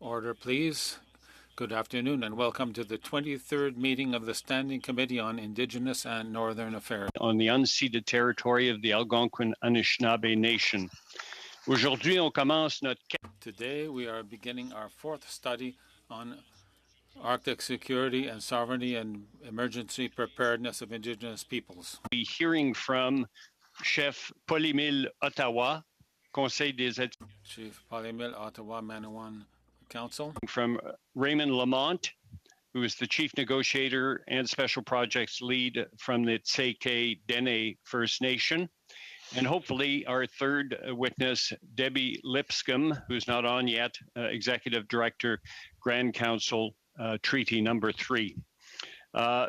Order, please. Good afternoon and welcome to the 23rd meeting of the Standing Committee on Indigenous and Northern Affairs on the unceded territory of the Algonquin Anishinaabe Nation. Aujourd'hui, on commence notre... Today we are beginning our fourth study on Arctic security and sovereignty and emergency preparedness of Indigenous peoples. We'll be hearing from Chef Polymil Ottawa, Conseil des Chief Polymil Ottawa Manawan Council. From Raymond Lamont, who is the Chief Negotiator and Special Projects Lead from the Tseke Dene First Nation. And hopefully our third witness, Debbie Lipscomb, who's not on yet, Executive Director, Grand Council, Treaty Number 3. I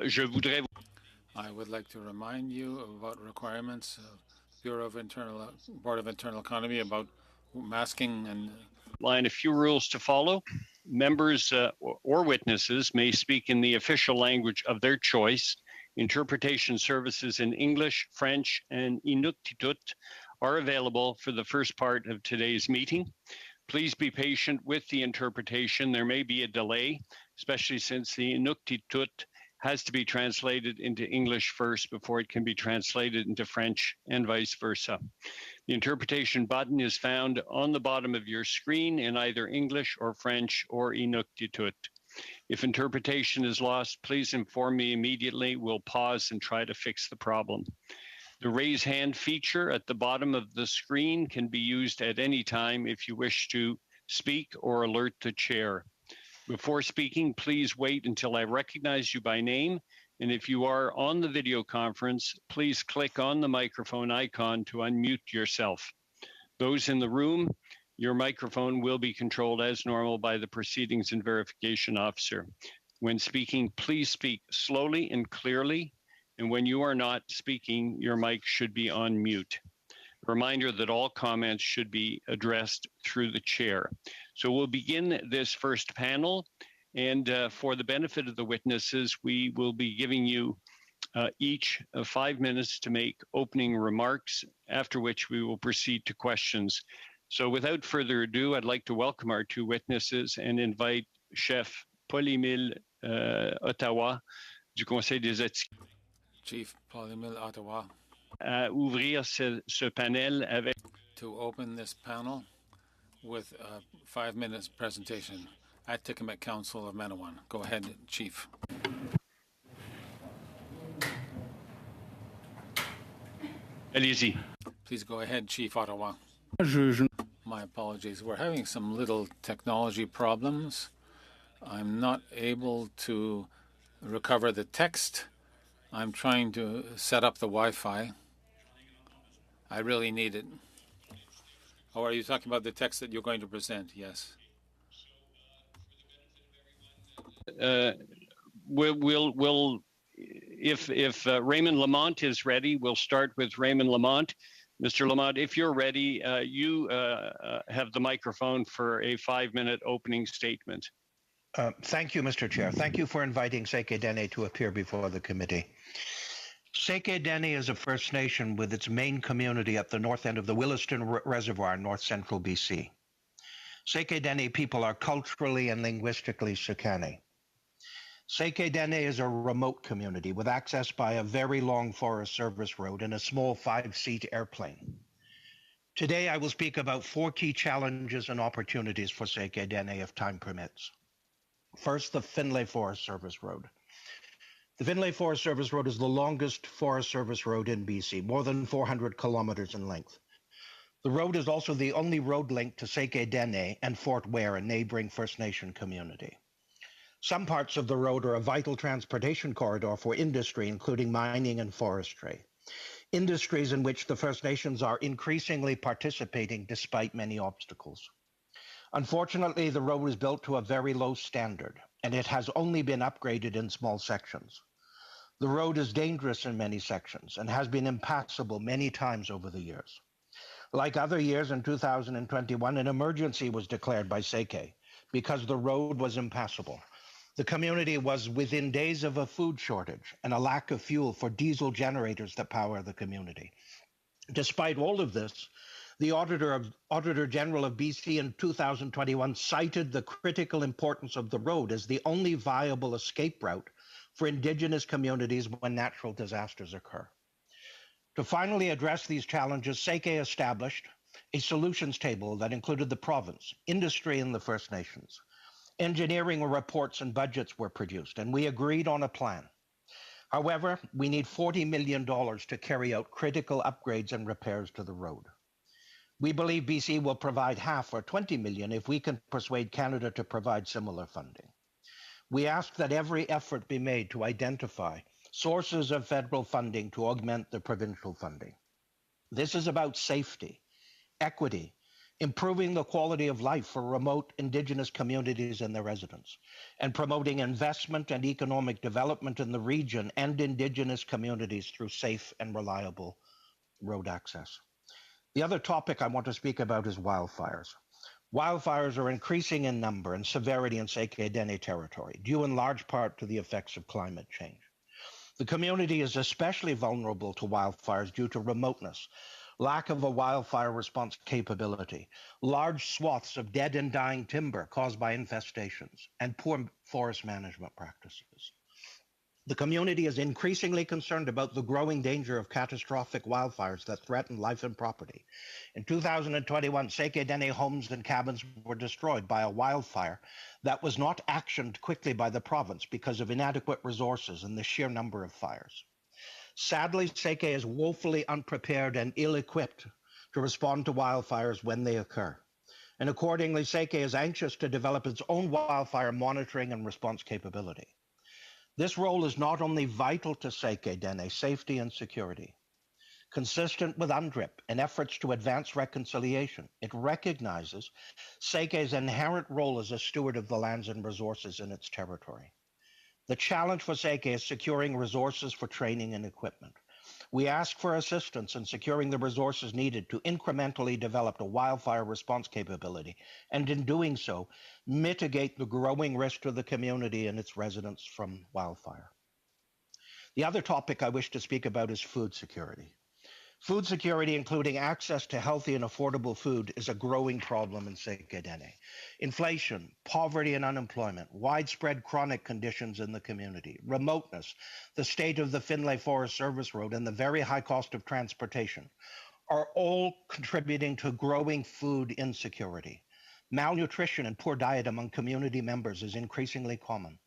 would like to remind you about requirements of Board of Internal Economy about masking and line a few rules to follow. Members or witnesses may speak in the official language of their choice. Interpretation services in English, French, and Inuktitut are available for the first part of today's meeting. Please be patient with the interpretation. There may be a delay, especially since the Inuktitut has to be translated into English first before it can be translated into French and vice versa. The interpretation button is found on the bottom of your screen in either English or French or Inuktitut. If interpretation is lost, please inform me immediately. We'll pause and try to fix the problem. The raise hand feature at the bottom of the screen can be used at any time if you wish to speak or alert the chair. Before speaking, please wait until I recognize you by name. And if you are on the video conference, please click on the microphone icon to unmute yourself. Those in the room, your microphone will be controlled as normal by the Proceedings and Verification Officer. When speaking, please speak slowly and clearly. And when you are not speaking, your mic should be on mute. Reminder that all comments should be addressed through the chair. So we'll begin this first panel, and for the benefit of the witnesses, we will be giving you each 5 minutes to make opening remarks, after which we will proceed to questions. So without further ado, I'd like to welcome our two witnesses and invite Chef Polymil Ottawa du Conseil des éthiques. Chief Polymil Ottawa. Ouvrir ce panel avec... To open this panel with a 5 minutes presentation at Atikamekw Council of Manawan. Go ahead, Chief. Allez-y. Please go ahead, Chief Ottawa. My apologies. We're having some little technology problems. I'm not able to recover the text. I'm trying to set up the Wi-Fi. I really need it. Oh, are you talking about the text that you're going to present? Yes. If Raymond Lamont is ready, we'll start with Raymond Lamont. Mr. Lamont, if you're ready, you have the microphone for a 5-minute opening statement. Thank you, Mr. Chair. Thank you for inviting Tseke Dene to appear before the committee. Tseke Dene is a First Nation with its main community at the north end of the Williston Reservoir in north central BC. Tseke Dene people are culturally and linguistically Sekani. Tseke Dene is a remote community with access by a very long Forest Service road and a small 5-seat airplane. Today I will speak about 4 key challenges and opportunities for Tseke Dene if time permits. First, the Finlay Forest Service Road. The Finlay Forest Service Road is the longest Forest Service road in BC, more than 400 kilometers in length. The road is also the only road link to Tseke Dene and Fort Ware, a neighboring First Nation community. Some parts of the road are a vital transportation corridor for industry, including mining and forestry. Industries in which the First Nations are increasingly participating despite many obstacles. Unfortunately, the road is built to a very low standard, and it has only been upgraded in small sections. The road is dangerous in many sections and has been impassable many times over the years. Like other years in 2021, an emergency was declared by Tseke because the road was impassable. The community was within days of a food shortage and a lack of fuel for diesel generators that power the community. Despite all of this, The Auditor General of BC in 2021 cited the critical importance of the road as the only viable escape route for Indigenous communities when natural disasters occur. To finally address these challenges, SEICE established a solutions table that included the province, industry, and the First Nations. Engineering reports and budgets were produced, and we agreed on a plan. However, we need $40 million to carry out critical upgrades and repairs to the road. We believe BC will provide half, or $20 million, if we can persuade Canada to provide similar funding. We ask that every effort be made to identify sources of federal funding to augment the provincial funding. This is about safety, equity, improving the quality of life for remote Indigenous communities and their residents, and promoting investment and economic development in the region and Indigenous communities through safe and reliable road access. The other topic I want to speak about is wildfires. Wildfires are increasing in number and severity in Seike-Dene territory, due in large part to the effects of climate change. The community is especially vulnerable to wildfires due to remoteness, lack of a wildfire response capability, large swaths of dead and dying timber caused by infestations, and poor forest management practices. The community is increasingly concerned about the growing danger of catastrophic wildfires that threaten life and property. In 2021, Seike-Dene homes and cabins were destroyed by a wildfire that was not actioned quickly by the province because of inadequate resources and the sheer number of fires. Sadly, Seike is woefully unprepared and ill-equipped to respond to wildfires when they occur. And accordingly, Seike is anxious to develop its own wildfire monitoring and response capability. This role is not only vital to Seike-Dene safety and security. Consistent with UNDRIP and efforts to advance reconciliation, it recognizes Seike's inherent role as a steward of the lands and resources in its territory. The challenge for Seike is securing resources for training and equipment. We ask for assistance in securing the resources needed to incrementally develop a wildfire response capability, and in doing so, mitigate the growing risk to the community and its residents from wildfire. The other topic I wish to speak about is food security. Food security, including access to healthy and affordable food, is a growing problem in Seike-Dene. Inflation, poverty and unemployment, widespread chronic conditions in the community, remoteness, the state of the Finlay Forest Service Road, and the very high cost of transportation are all contributing to growing food insecurity. Malnutrition and poor diet among community members is increasingly common.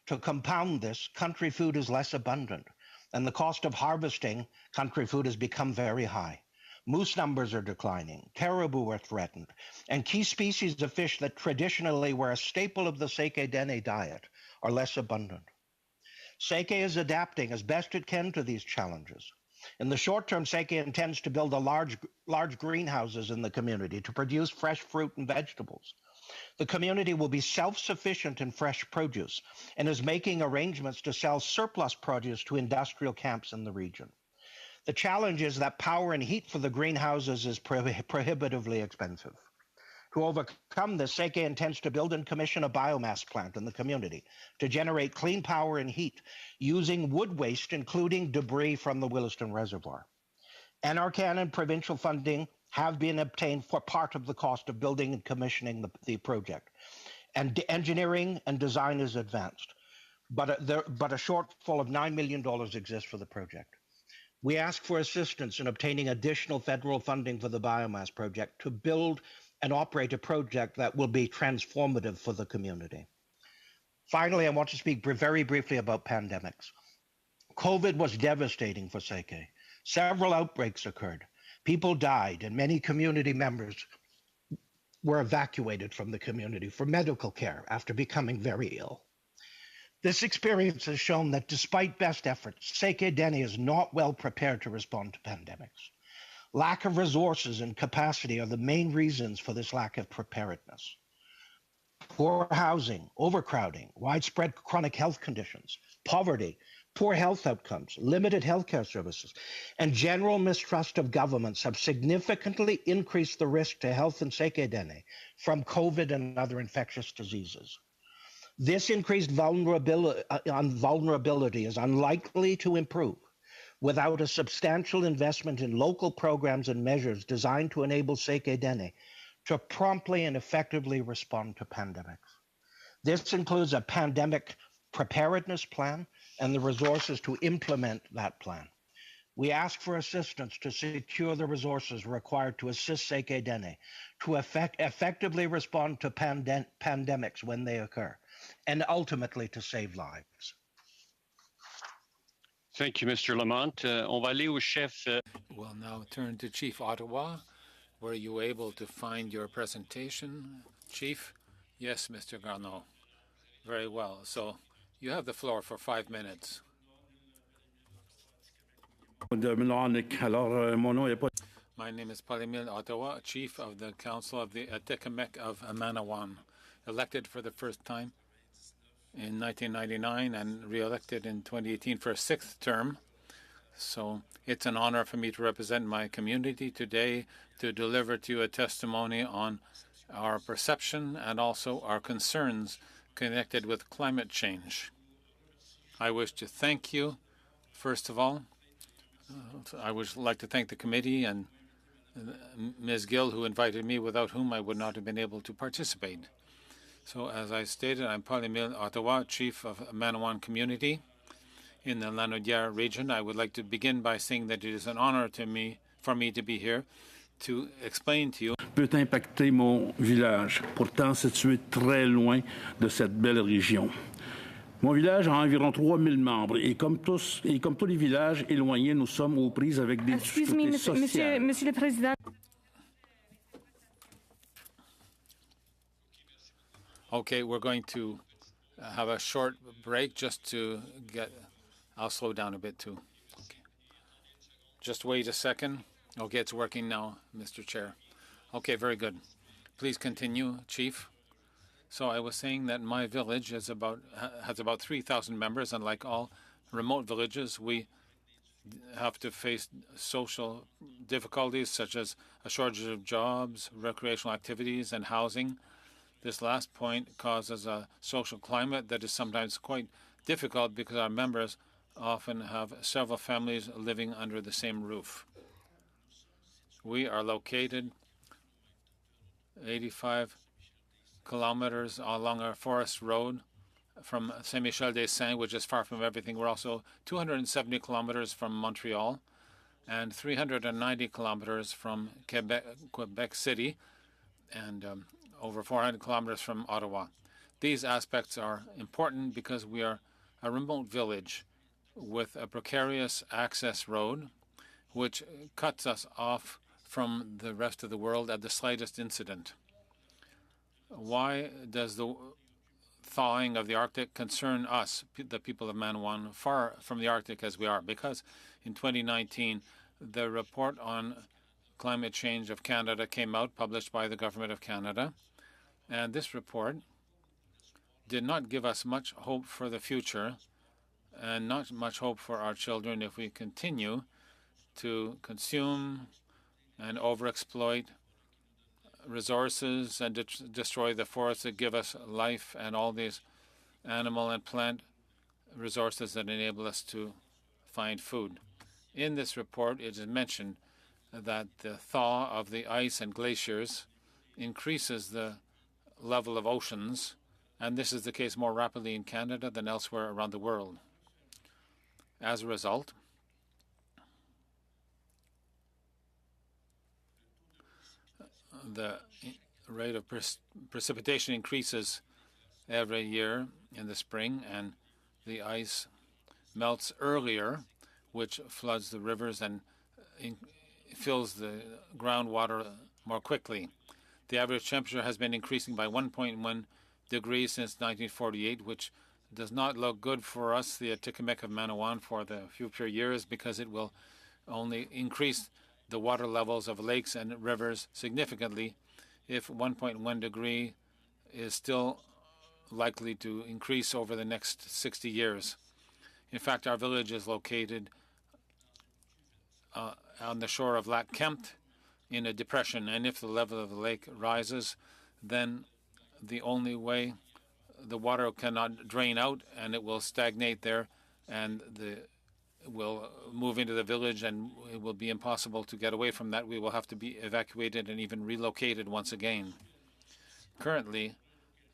To compound this, country food is less abundant, and the cost of harvesting country food has become very high. Moose numbers are declining, caribou are threatened, and key species of fish that traditionally were a staple of the Seike-Dene diet are less abundant. Seike is adapting as best it can to these challenges. In the short term, Seike intends to build large greenhouses in the community to produce fresh fruit and vegetables. The community will be self-sufficient in fresh produce and is making arrangements to sell surplus produce to industrial camps in the region. The challenge is that power and heat for the greenhouses is prohibitively expensive. To overcome this, Seike intends to build and commission a biomass plant in the community to generate clean power and heat using wood waste, including debris from the Williston Reservoir. NRCan and provincial funding have been obtained for part of the cost of building and commissioning the project. And engineering and design is advanced, but a shortfall of $9 million exists for the project. We ask for assistance in obtaining additional federal funding for the biomass project to build and operate a project that will be transformative for the community. Finally, I want to speak very briefly about pandemics. COVID was devastating for Seike. Several outbreaks occurred. People died, and many community members were evacuated from the community for medical care after becoming very ill. This experience has shown that despite best efforts, Seike-Dene is not well prepared to respond to pandemics. Lack of resources and capacity are the main reasons for this lack of preparedness. Poor housing, overcrowding, widespread chronic health conditions, poverty, poor health outcomes, limited healthcare services, and general mistrust of governments have significantly increased the risk to health in Seike-Dene from COVID and other infectious diseases. This increased vulnerability is unlikely to improve without a substantial investment in local programs and measures designed to enable Seke Dene to promptly and effectively respond to pandemics. This includes a pandemic preparedness plan and the resources to implement that plan. We ask for assistance to secure the resources required to assist Seke Dene to effectively respond to pandemics when they occur, and ultimately to save lives. Thank you, Mr. Lamont. On va aller au chef. We'll now turn to Chief Ottawa. Were you able to find your presentation, Chief? Yes, Mr. Garneau. Very well. So you have the floor for 5 minutes. My name is Paul-Émile Ottawa, Chief of the Council of the Atikamekw of Manawan, elected for the first time in 1999 and re-elected in 2018 for a 6th term. So it's an honor for me to represent my community today to deliver to you a testimony on our perception and also our concerns connected with climate change. I wish to thank you, first of all. I would like to thank the committee and Ms. Gill, who invited me, without whom I would not have been able to participate. So, as I stated, I'm Paul-Émile Ottawa, Chief of Manawan Community in the Lanaudière region. I would like to begin by saying that it is an honor for me to be here to explain to you peut impacter mon village, pourtant situé très loin de cette belle région. Mon village a environ 3000 membres et comme tous les villages éloignés, nous sommes aux prises avec des difficultés sociales. Monsieur le Président. Okay, we're going to have a short break just to get... I'll slow down a bit too. Okay. Just wait a second. Okay, it's working now, Mr. Chair. Okay, very good. Please continue, Chief. So I was saying that my village has about 3,000 members, and like all remote villages, we have to face social difficulties such as a shortage of jobs, recreational activities, and housing. This last point causes a social climate that is sometimes quite difficult because our members often have several families living under the same roof. We are located 85 kilometers along a forest road from Saint-Michel-des-Saints, which is far from everything. We're also 270 kilometers from Montreal and 390 kilometers from Quebec City and over 400 kilometers from Ottawa. These aspects are important because we are a remote village with a precarious access road which cuts us off from the rest of the world at the slightest incident. Why does the thawing of the Arctic concern us, the people of Manawan, far from the Arctic as we are? Because in 2019, the report on climate change of Canada came out, published by the Government of Canada, and this report did not give us much hope for the future and not much hope for our children if we continue to consume and overexploit resources and destroy the forests that give us life and all these animal and plant resources that enable us to find food. In this report, it is mentioned that the thaw of the ice and glaciers increases the level of oceans, and this is the case more rapidly in Canada than elsewhere around the world. As a result, the rate of precipitation increases every year in the spring, and the ice melts earlier, which floods the rivers and fills the groundwater more quickly. The average temperature has been increasing by 1.1 degrees since 1948, which does not look good for us, the Atikamekw of Manawan, for the future years because it will only increase the water levels of lakes and rivers significantly if 1.1 degree is still likely to increase over the next 60 years. In fact, our village is located on the shore of Lac Kempt in a depression, and if the level of the lake rises, then the only way the water cannot drain out and it will stagnate there, and the will move into the village, and it will be impossible to get away from that. We will have to be evacuated and even relocated once again. Currently,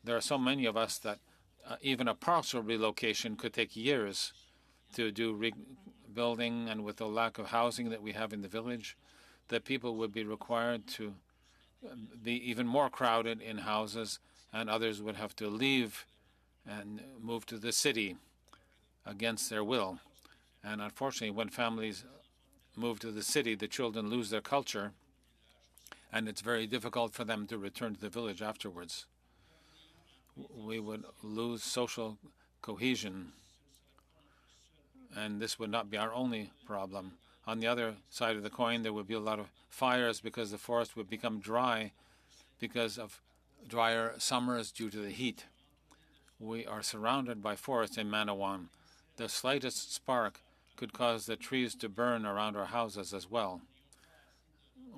there are so many of us that even a partial relocation could take years to do rebuilding, and with the lack of housing that we have in the village, that people would be required to be even more crowded in houses, and others would have to leave and move to the city against their will. And unfortunately, when families move to the city, the children lose their culture, and it's very difficult for them to return to the village afterwards. We would lose social cohesion, and this would not be our only problem. On the other side of the coin, there would be a lot of fires because the forest would become dry because of drier summers due to the heat. We are surrounded by forests in Manawan. The slightest spark could cause the trees to burn around our houses as well.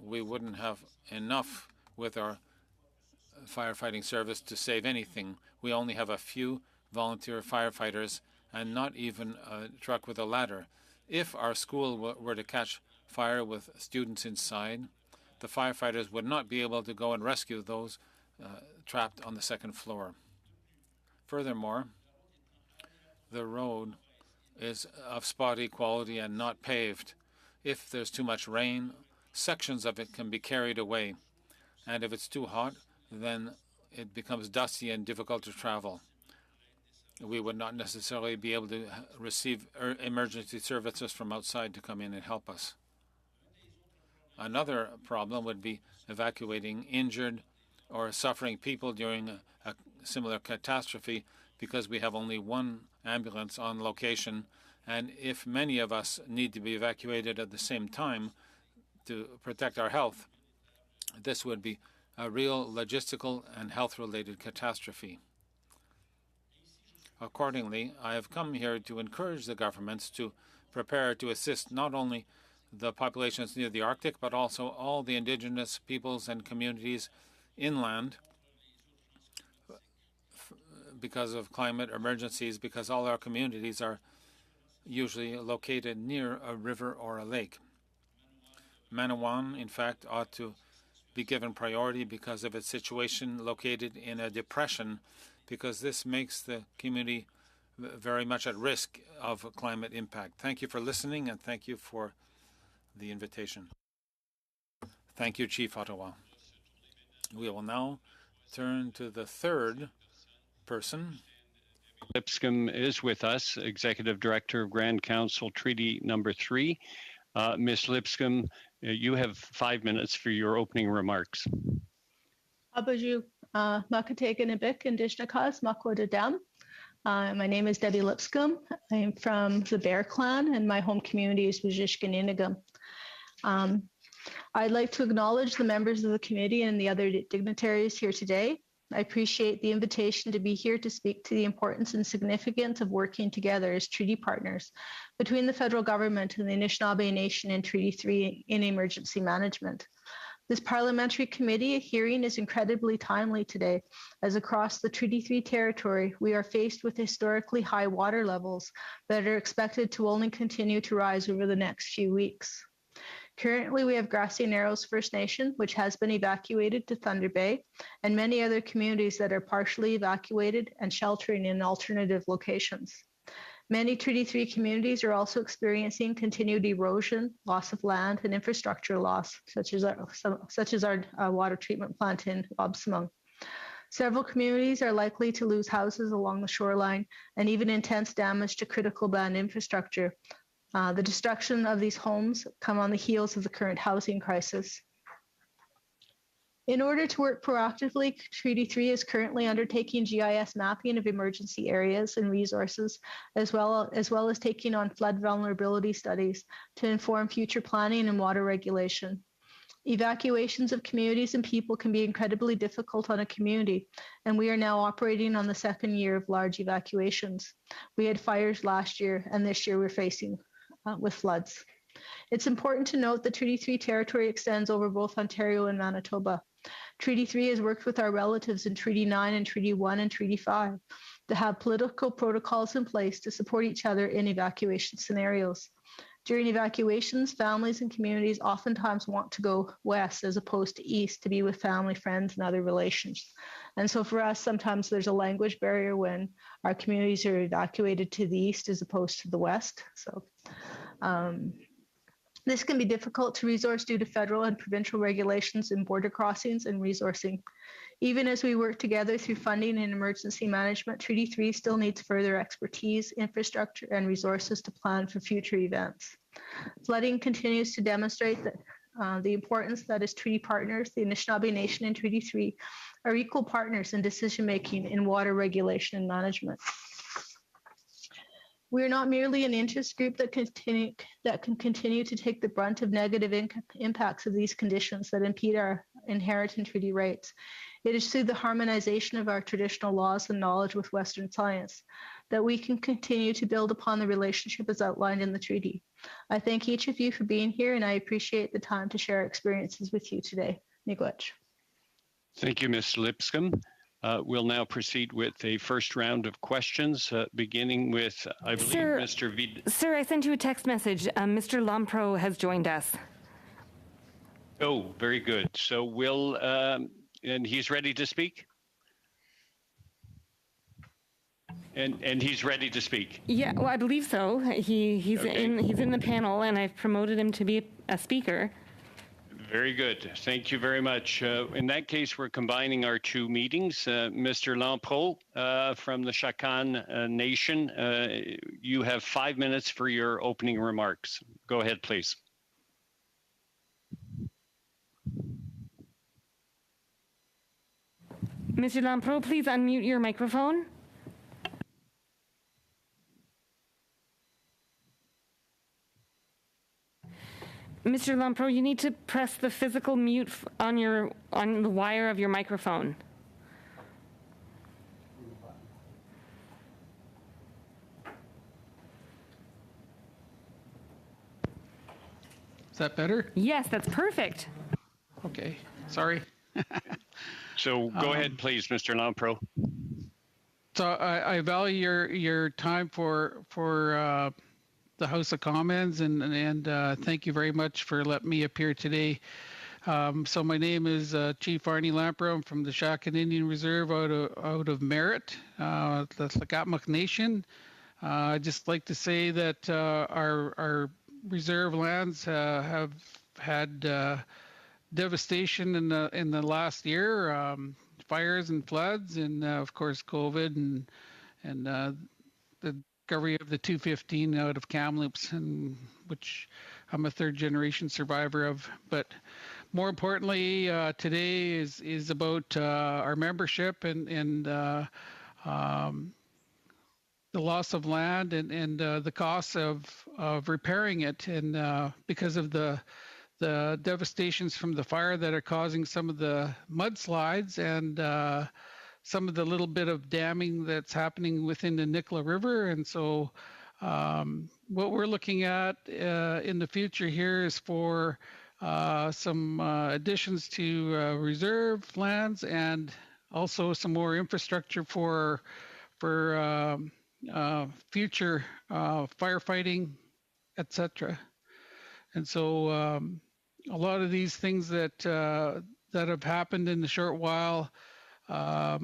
We wouldn't have enough with our firefighting service to save anything. We only have a few volunteer firefighters and not even a truck with a ladder. If our school were to catch fire with students inside, the firefighters would not be able to go and rescue those trapped on the second floor. Furthermore, the road is of spotty quality and not paved. If there's too much rain, sections of it can be carried away. And if it's too hot, then it becomes dusty and difficult to travel. We would not necessarily be able to receive emergency services from outside to come in and help us. Another problem would be evacuating injured or suffering people during a similar catastrophe, because we have only one ambulance on location, and if many of us need to be evacuated at the same time to protect our health, this would be a real logistical and health-related catastrophe. Accordingly, I have come here to encourage the governments to prepare to assist not only the populations near the Arctic, but also all the Indigenous peoples and communities inland because of climate emergencies, because all our communities are usually located near a river or a lake. Manawan, in fact, ought to be given priority because of its situation located in a depression, because this makes the community very much at risk of climate impact. Thank you for listening, and thank you for the invitation. Thank you, Chief Ottawa. We will now turn to the third person. Lipscomb is with us, Executive Director of Grand Council Treaty Number 3. Ms. Lipscomb, you have 5 minutes for your opening remarks. Abaju Makateganabik Indishnakas Makwadadam. My name is Debbie Lipscomb. I am from the Bear Clan, and my home community is Wajishkaninigam. I'd like to acknowledge the members of the committee and the other dignitaries here today. I appreciate the invitation to be here to speak to the importance and significance of working together as treaty partners between the federal government and the Anishinaabe Nation in Treaty 3 in emergency management. This parliamentary committee hearing is incredibly timely today, as across the Treaty 3 territory, we are faced with historically high water levels that are expected to only continue to rise over the next few weeks. Currently, we have Grassy Narrows First Nation, which has been evacuated to Thunder Bay, and many other communities that are partially evacuated and sheltering in alternative locations. Many Treaty 3 communities are also experiencing continued erosion, loss of land, and infrastructure loss, such as our water treatment plant in Obsamung. Several communities are likely to lose houses along the shoreline and even intense damage to critical land infrastructure. The destruction of these homes come on the heels of the current housing crisis. In order to work proactively, Treaty 3 is currently undertaking GIS mapping of emergency areas and resources, as well as taking on flood vulnerability studies to inform future planning and water regulation. Evacuations of communities and people can be incredibly difficult on a community, and we are now operating on the second year of large evacuations. We had fires last year, and this year we're facing with floods. It's important to note that Treaty 3 territory extends over both Ontario and Manitoba. Treaty 3 has worked with our relatives in Treaty 9 and Treaty 1 and Treaty 5 to have political protocols in place to support each other in evacuation scenarios. During evacuations, families and communities oftentimes want to go west as opposed to east to be with family, friends, and other relations. And so for us, sometimes there's a language barrier when our communities are evacuated to the east as opposed to the west. So this can be difficult to resource due to federal and provincial regulations in border crossings and resourcing. Even as we work together through funding and emergency management, Treaty 3 still needs further expertise, infrastructure, and resources to plan for future events. Flooding continues to demonstrate that the importance that as treaty partners, the Anishinaabe Nation and Treaty 3 are equal partners in decision-making in water regulation and management. We are not merely an interest group that can continue to take the brunt of negative impacts of these conditions that impede our inherent and treaty rights. It is through the harmonization of our traditional laws and knowledge with Western science that we can continue to build upon the relationship as outlined in the treaty. I thank each of you for being here, and I appreciate the time to share experiences with you today. Miigwech. Thank you, Ms. Lipscomb. We'll now proceed with a first round of questions, beginning with, I believe, Mr. Vid. Sir, I sent you a text message. Mr. Lampro has joined us. Oh, very good. So we'll, and he's ready to speak? And he's ready to speak? Yeah, well, I believe so. He's Okay. in the panel, and I've promoted him to be a speaker. Very good. Thank you very much. In that case, we're combining our two meetings. Mr. Lampro from the Shakan Nation, you have 5 minutes for your opening remarks. Go ahead, please. Mr. Lampro, please unmute your microphone. Mr. Lampro, you need to press the physical mute on the wire of your microphone. Is that better? Yes, that's perfect. Okay, sorry. So go ahead, please, Mr. Lampro. So I value your time for the House of Commons, and thank you very much for letting me appear today. So my name is Chief Arnie Lampro. I'm from the Shakan Indian Reserve out of Merritt, the Tlakatmuk Nation. I'd just like to say that our reserve lands have had devastation in the last year, fires and floods, and of course COVID and the discovery of the 215 out of Kamloops, and which I'm a third generation survivor of. But more importantly, today is about our membership and the loss of land and the costs of repairing it, and because of the devastations from the fire that are causing some of the mudslides and some of the little bit of damming that's happening within the Nicola River. And so what we're looking at in the future here is for some additions to reserve lands and also some more infrastructure for future firefighting, etc. And so a lot of these things that have happened in the short while, a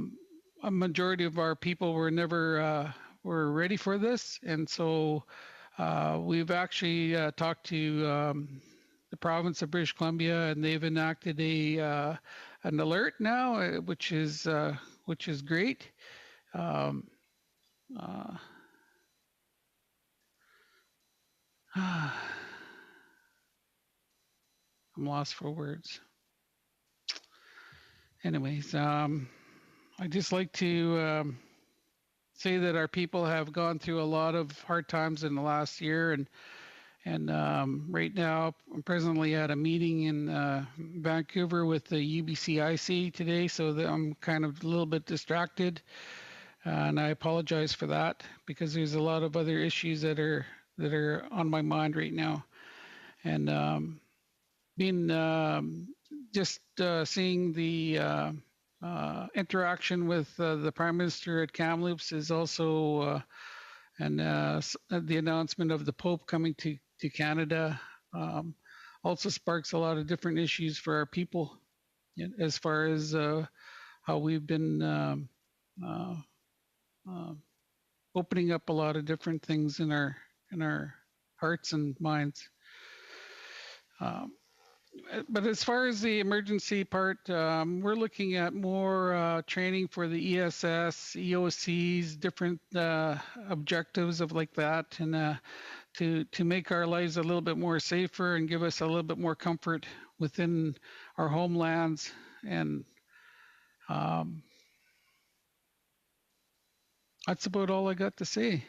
majority of our people were never were ready for this, and so we've actually talked to the province of British Columbia, and they've enacted an alert now, which is great. I'm lost for words. Anyways, I'd just like to say that our people have gone through a lot of hard times in the last year, and right now I'm presently at a meeting in Vancouver with the UBCIC today, so that I'm kind of a little bit distracted, and I apologize for that because there's a lot of other issues that are on my mind right now. And being just seeing the interaction with the Prime Minister at Kamloops is also, and the announcement of the Pope coming to Canada also sparks a lot of different issues for our people, as far as how we've been opening up a lot of different things in our hearts and minds. But as far as the emergency part, we're looking at more training for the ESS, EOCs, different objectives of like that, and to make our lives a little bit more safer and give us a little bit more comfort within our homelands. And that's about all I got to say.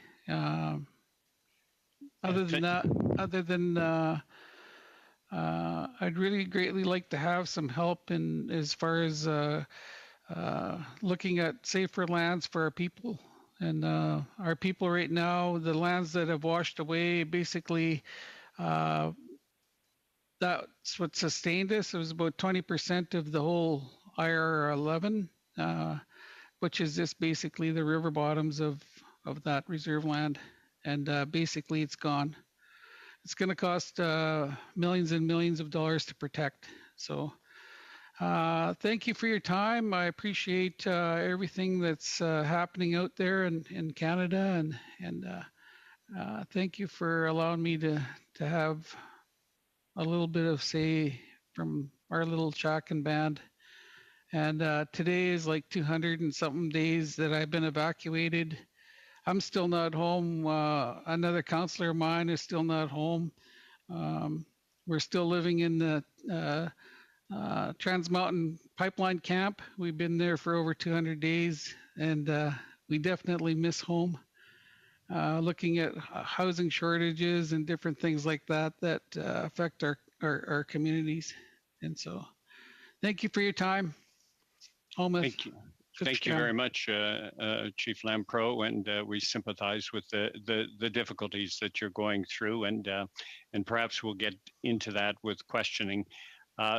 Other than I'd really greatly like to have some help in as far as looking at safer lands for our people. And our people right now, the lands that have washed away, basically, that's what sustained us. It was about 20% of the whole IR11, which is just basically the river bottoms of that reserve land. And basically it's gone. It's going to cost millions and millions of dollars to protect. So thank you for your time. I appreciate everything that's happening out there in Canada, and thank you for allowing me to have a little bit of say from our little Chakan band. And today is like 200 and something days that I've been evacuated. I'm still not home. Another counselor of mine is still not home. We're still living in the Trans Mountain Pipeline Camp. We've been there for over 200 days, and we definitely miss home. Looking at housing shortages and different things like that affect our communities. And so thank you for your time. Homeless. Thank you. Thank you very much, Chief Lampro, and we sympathize with the difficulties that you're going through, and perhaps we'll get into that with questioning.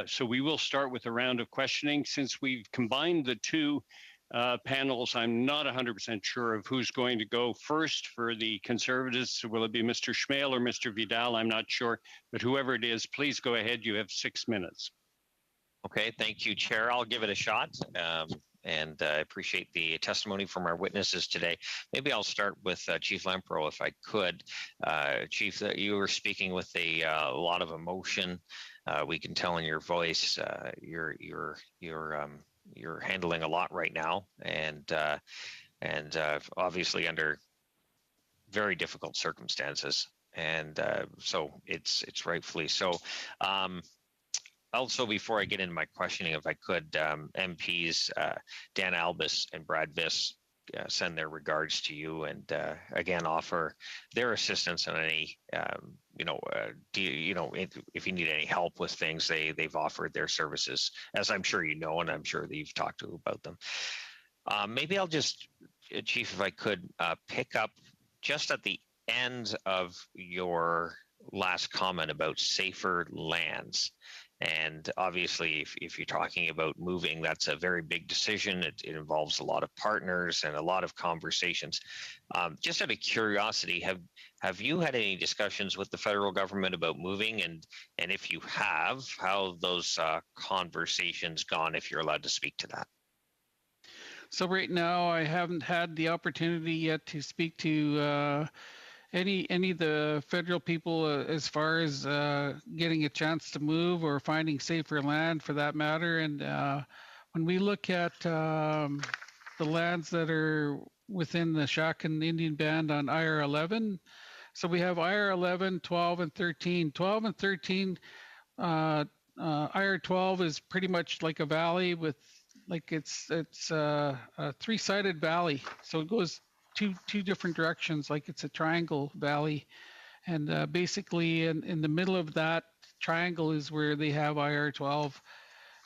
So we will start with a round of questioning. Since we've combined the two panels, I'm not 100% sure of who's going to go first for the Conservatives. Will it be Mr. Schmale or Mr. Vidal? I'm not sure, but whoever it is, please go ahead. You have 6 minutes. Okay, thank you, Chair. I'll give it a shot. And I appreciate the testimony from our witnesses today. Maybe I'll start with Chief Lampro, if I could. Chief, you were speaking with a lot of emotion. We can tell in your voice you're handling a lot right now, and obviously under very difficult circumstances, and so it's rightfully so. Also, before I get into my questioning, if I could, MPs Dan Albus and Brad Viss send their regards to you, and again offer their assistance on any, if you need any help with things, they've offered their services, as I'm sure you know, and I'm sure that you've talked to about them. Maybe I'll just, Chief, if I could, pick up just at the end of your last comment about safer lands. And obviously, if you're talking about moving, that's a very big decision. It involves a lot of partners and a lot of conversations. Just out of curiosity, have you had any discussions with the federal government about moving? And if you have, how those conversations gone, if you're allowed to speak to that? So right now, I haven't had the opportunity yet to speak to any of the federal people as far as getting a chance to move or finding safer land for that matter. And when we look at the lands that are within the Chakan Indian Band on IR11, so we have IR11, 12, and 13. 12 and 13, IR12 is pretty much like a valley with, like it's a three-sided valley. So it goes two different directions, like it's a triangle valley, and basically in the middle of that triangle is where they have IR12,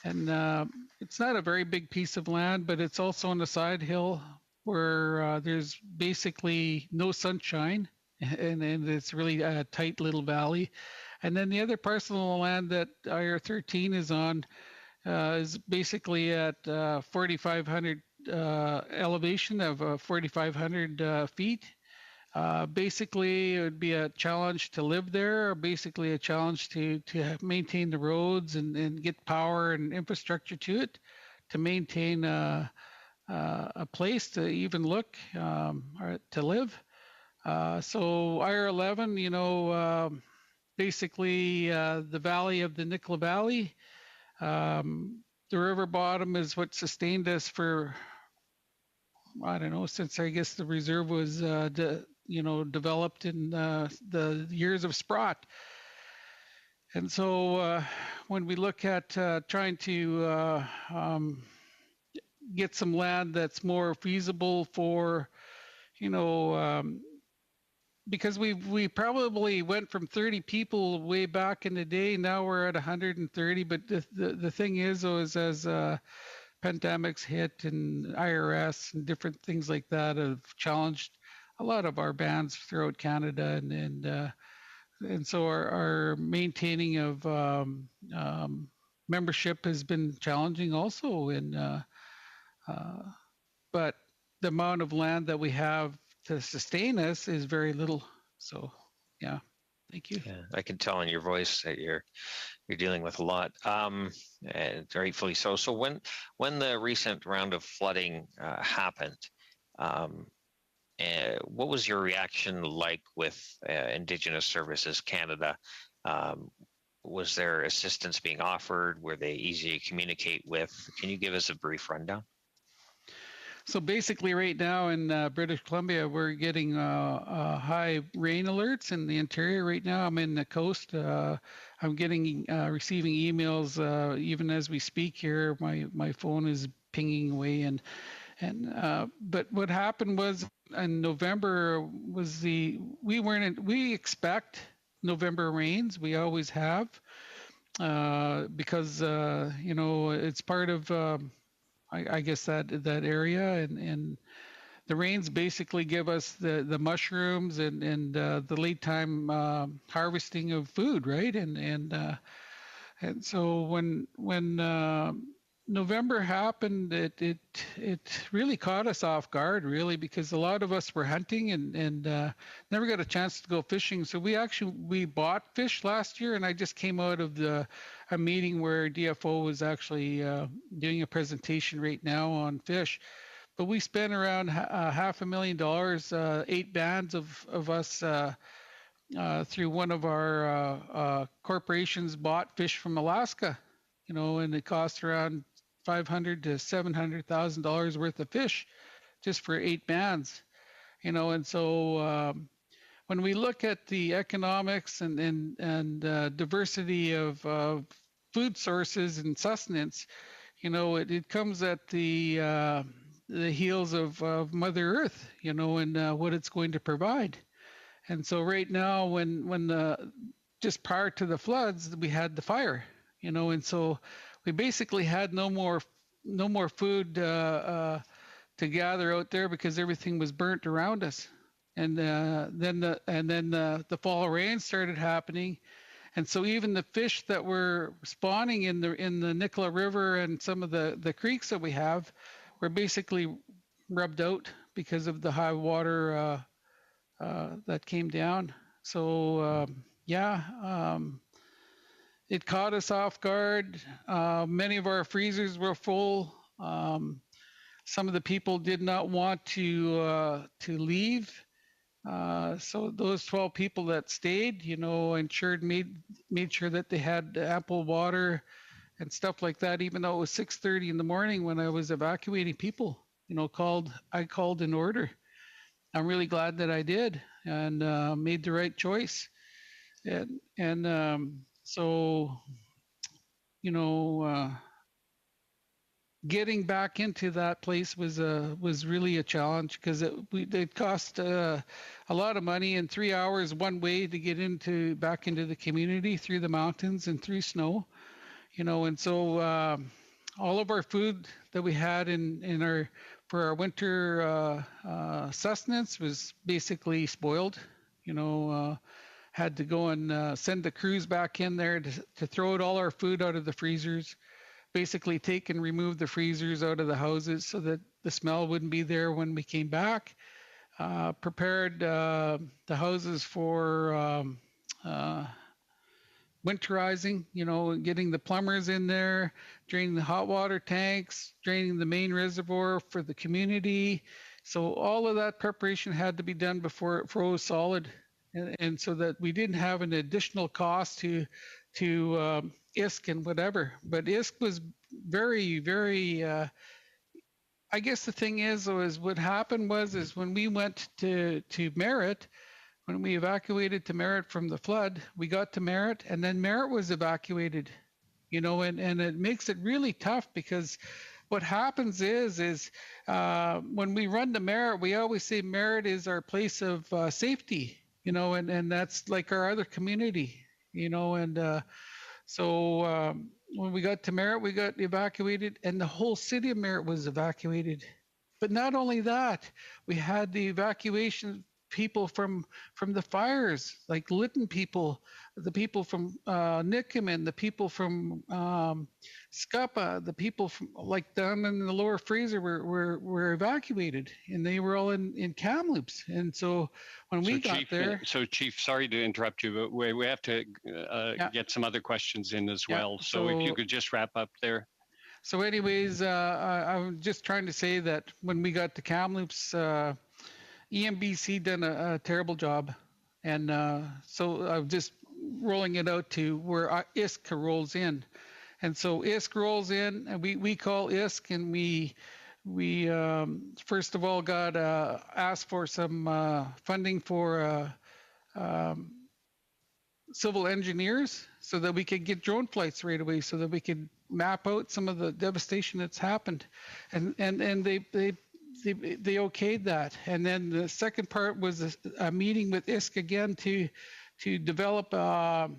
and it's not a very big piece of land, but it's also on the side hill where there's basically no sunshine, and it's really a tight little valley, And then the other parcel of land that IR 13 is on is basically at 4,500 elevation of 4,500 feet. Basically, it would be a challenge to live there, or basically a challenge to maintain the roads and get power and infrastructure to it, to maintain a place to even look or to live. So IR11, basically the valley of the Nicola Valley. The river bottom is what sustained us for, I don't know, since I guess the reserve was, developed in the years of Sprott. And so when we look at trying to get some land that's more feasible for, because we probably went from 30 people way back in the day. Now we're at 130. But the thing is, though, is as pandemics hit and IRS and different things like that have challenged a lot of our bands throughout Canada, and so our maintaining of membership has been challenging also. But the amount of land that we have to sustain us is very little. So, yeah, thank you. Yeah, I can tell in your voice that you're dealing with a lot, and rightfully so. So when the recent round of flooding happened, what was your reaction like with Indigenous Services Canada? Was there assistance being offered? Were they easy to communicate with? Can you give us a brief rundown? So basically right now in British Columbia, we're getting high rain alerts in the interior right now. I'm in the coast. I'm getting receiving emails even as we speak here. My phone is pinging away, but what happened was in November was we expect November rains. We always have because it's part of I guess that area, and the rains basically give us the mushrooms and the late time harvesting of food, right? And so when November happened, it really caught us off guard, really, because a lot of us were hunting and never got a chance to go fishing. So we bought fish last year, and I just came out of a meeting where DFO was actually doing a presentation right now on fish. But we spent around $500,000, 8 bands of us through one of our corporations bought fish from Alaska, and it cost around $500,000 to $700,000 worth of fish just for 8 bands, and so when we look at the economics and diversity of food sources and sustenance, it comes at the heels of Mother Earth, and what it's going to provide. And so right now, when just prior to the floods, we had the fire, and so we basically had no more food to gather out there because everything was burnt around us. And then the fall rain started happening, and so even the fish that were spawning in the Nicola River and some of the creeks that we have were basically rubbed out because of the high water that came down. So it caught us off guard. Many of our freezers were full. Some of the people did not want to leave. So those 12 people that stayed, made sure that they had ample water and stuff like that, even though it was 6:30 in the morning when I was evacuating people, I called in order. I'm really glad that I did and made the right choice. So getting back into that place was really a challenge because it cost a lot of money, and 3 hours one way to get back into the community through the mountains and through snow, and so all of our food that we had for our winter sustenance was basically spoiled, had to go and send the crews back in there to throw out all our food out of the freezers, basically take and remove the freezers out of the houses so that the smell wouldn't be there when we came back. Prepared the houses for winterizing, getting the plumbers in there, draining the hot water tanks, draining the main reservoir for the community. So all of that preparation had to be done before it froze solid, and so that we didn't have an additional cost to ISK and whatever. But ISK was very, very. I guess the thing is what happened is when we went to Merritt. When we evacuated to Merritt from the flood, we got to Merritt, and then Merritt was evacuated, and it makes it really tough because what happens is when we run to Merritt, we always say Merritt is our place of safety, and that's like our other community, so when we got to Merritt, we got evacuated, and the whole city of Merritt was evacuated. But not only that, we had the evacuation people from the fires, like Lytton people, the people from Nikamin, the people from Scuppa, the people from like down in the lower Fraser were evacuated, and they were all in Kamloops. And so when we got there, Chief, sorry to interrupt you, but we have to get some other questions in as well. So if you could just wrap up there. So anyways, I'm just trying to say that when we got to Kamloops, EMBC done a terrible job, and so I'm just rolling it out to where ISK rolls in, and so ISK rolls in, and we call ISK, and we first of all got asked for some funding for civil engineers so that we could get drone flights right away, so that we could map out some of the devastation that's happened, and they okayed that. And then the second part was a meeting with ISK again to develop a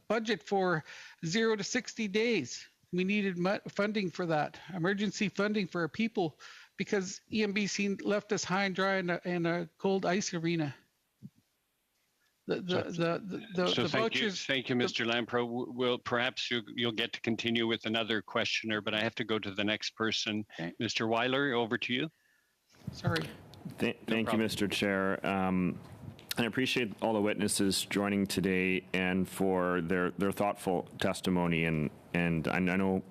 budget for 0 to 60 days. We needed funding for that, emergency funding for our people, because EMBC left us high and dry in a cold ice arena. The vouchers. Thank you, Mr. Lampro. Perhaps you'll get to continue with another questioner, but I have to go to the next person. Okay. Mr. Weiler, over to you. Sorry. Thank you, Mr. Chair. I appreciate all the witnesses joining today and for their thoughtful testimony. And I know,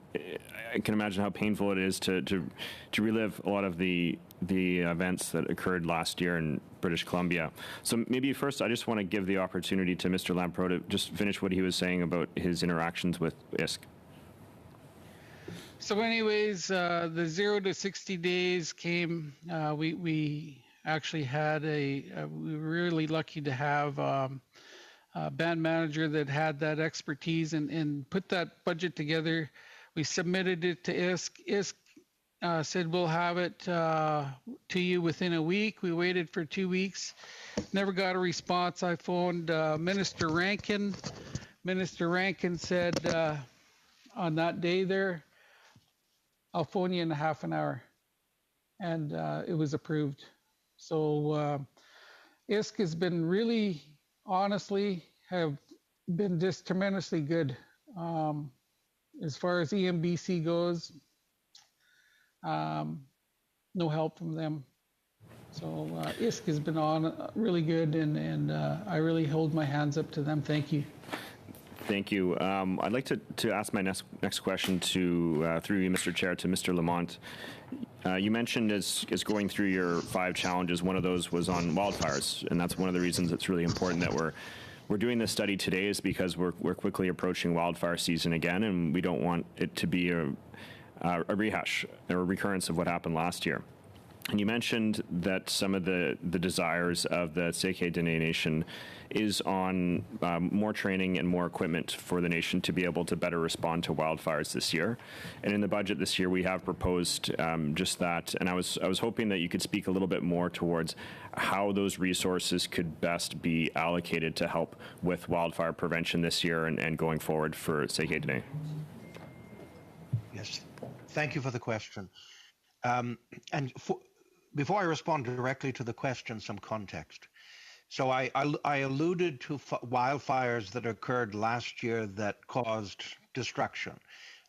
I can imagine how painful it is to relive a lot of the events that occurred last year in British Columbia. So maybe first, I just want to give the opportunity to Mr. Lampro to just finish what he was saying about his interactions with ISK. So anyways, the 0 to 60 days came. We actually had we were really lucky to have a band manager that had that expertise and put that budget together. We submitted it to ISK. ISK said we'll have it to you within a week. We waited for 2 weeks, never got a response. I phoned Minister Rankin. Minister Rankin said on that day there, I'll phone you in a half an hour, and it was approved. So ISK has been really, honestly, have been just tremendously good. As far as EMBC goes, no help from them. So ISK has been on really good, and I really hold my hands up to them. Thank you. Thank you. I'd like to ask my next question to, through you, Mr. Chair, to Mr. Lamont. You mentioned as going through your 5 challenges, one of those was on wildfires, and that's one of the reasons it's really important that we're doing this study today, is because we're quickly approaching wildfire season again, and we don't want it to be a rehash or a recurrence of what happened last year. And you mentioned that some of the desires of the Tseke Dene Nation is on more training and more equipment for the nation to be able to better respond to wildfires this year. And in the budget this year, we have proposed just that. And I was hoping that you could speak a little bit more towards how those resources could best be allocated to help with wildfire prevention this year and going forward for Tseke Dene. Yes, thank you for the question. Before I respond directly to the question, some context. So I alluded to wildfires that occurred last year that caused destruction.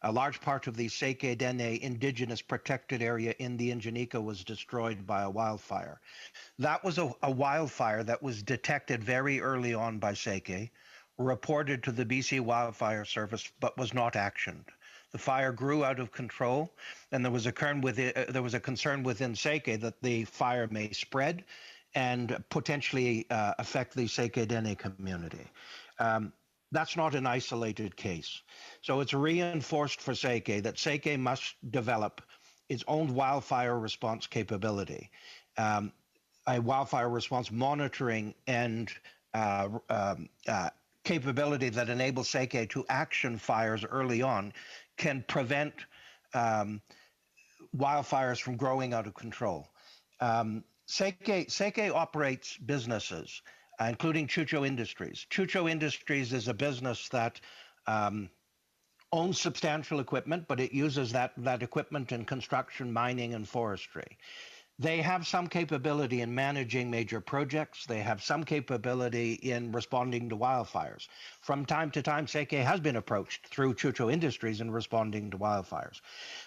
A large part of the Seke Dene indigenous protected area in the Injanika was destroyed by a wildfire. That was a wildfire that was detected very early on by Seke, reported to the BC Wildfire Service, but was not actioned. The fire grew out of control, and there was a concern within Seke that the fire may spread and potentially affect the Seke Dene community. That's not an isolated case. So it's reinforced for Seke that Seke must develop its own wildfire response capability, a wildfire response monitoring and capability that enables Seke to action fires early on can prevent wildfires from growing out of control. Seke operates businesses, including Chucho Industries. Chucho Industries is a business that owns substantial equipment, but it uses that equipment in construction, mining, and forestry. They have some capability in managing major projects. They have some capability in responding to wildfires. From time to time, Seke has been approached through Chucho Industries in responding to wildfires.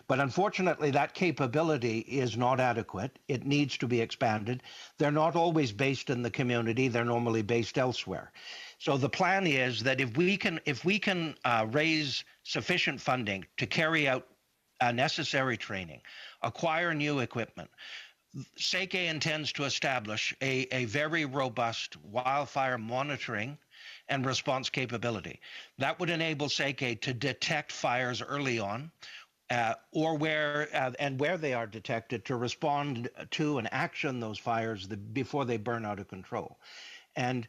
But unfortunately, that capability is not adequate. It needs to be expanded. They're not always based in the community. They're normally based elsewhere. So the plan is that if we can raise sufficient funding to carry out necessary training, acquire new equipment, Seke intends to establish a very robust wildfire monitoring and response capability. That would enable Seke to detect fires early on, or where they are detected, to respond to and action those fires before they burn out of control. And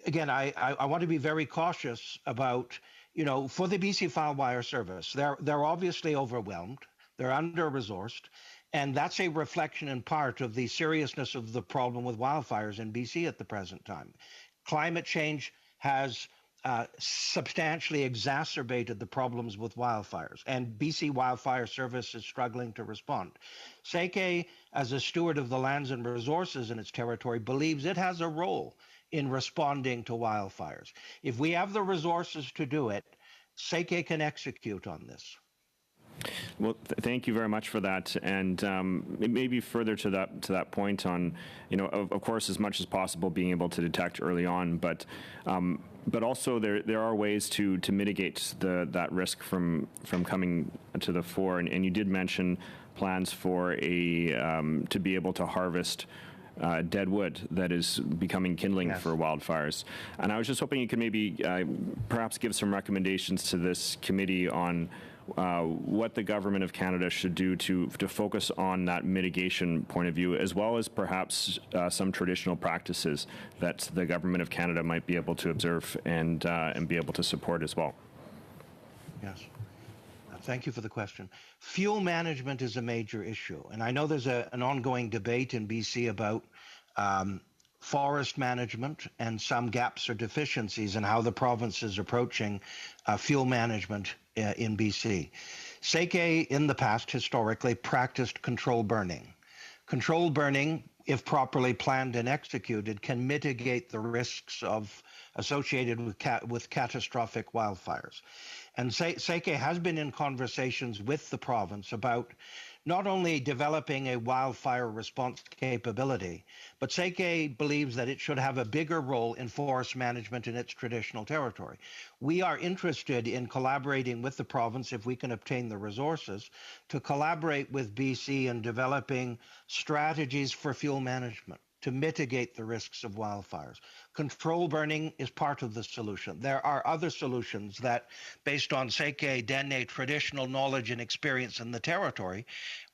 again, I want to be very cautious about, for the BC Fire Service, they're obviously overwhelmed, they're under-resourced, and that's a reflection in part of the seriousness of the problem with wildfires in BC at the present time. Climate change has substantially exacerbated the problems with wildfires, and BC Wildfire Service is struggling to respond. Seke, as a steward of the lands and resources in its territory, believes it has a role in responding to wildfires. If we have the resources to do it, Seke can execute on this. Well, thank you very much for that. And maybe further to that point on, of course, as much as possible being able to detect early on, but also there are ways to mitigate that risk from coming to the fore. And you did mention plans for to be able to harvest dead wood that is becoming kindling for wildfires. And I was just hoping you could maybe perhaps give some recommendations to this committee on what the government of Canada should do to focus on that mitigation point of view, as well as perhaps some traditional practices that the government of Canada might be able to observe and be able to support as well. Yes. Thank you for the question. Fuel management is a major issue, and I know there's an ongoing debate in BC about forest management and some gaps or deficiencies in how the province is approaching fuel management in BC. Seke in the past historically practiced controlled burning. Controlled burning, if properly planned and executed, can mitigate the risks associated with catastrophic wildfires. And Seke has been in conversations with the province about not only developing a wildfire response capability, but Seke believes that it should have a bigger role in forest management in its traditional territory. We are interested in collaborating with the province, if we can obtain the resources, to collaborate with BC in developing strategies for fuel management to mitigate the risks of wildfires. Control burning is part of the solution. There are other solutions that, based on Seke Dene traditional knowledge and experience in the territory,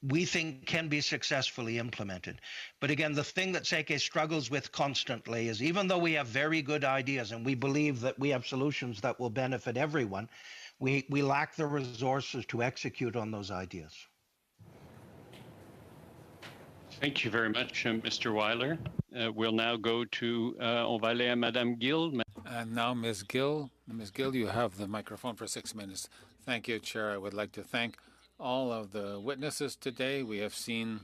we think can be successfully implemented. But again, the thing that Seke struggles with constantly is, even though we have very good ideas and we believe that we have solutions that will benefit everyone, we lack the resources to execute on those ideas. Thank you very much, Mr. Weiler. We'll now go to, on va aller à Madame Gill. And now, Ms. Gill. Ms. Gill, you have the microphone for 6 minutes. Thank you, Chair. I would like to thank all of the witnesses today. We have seen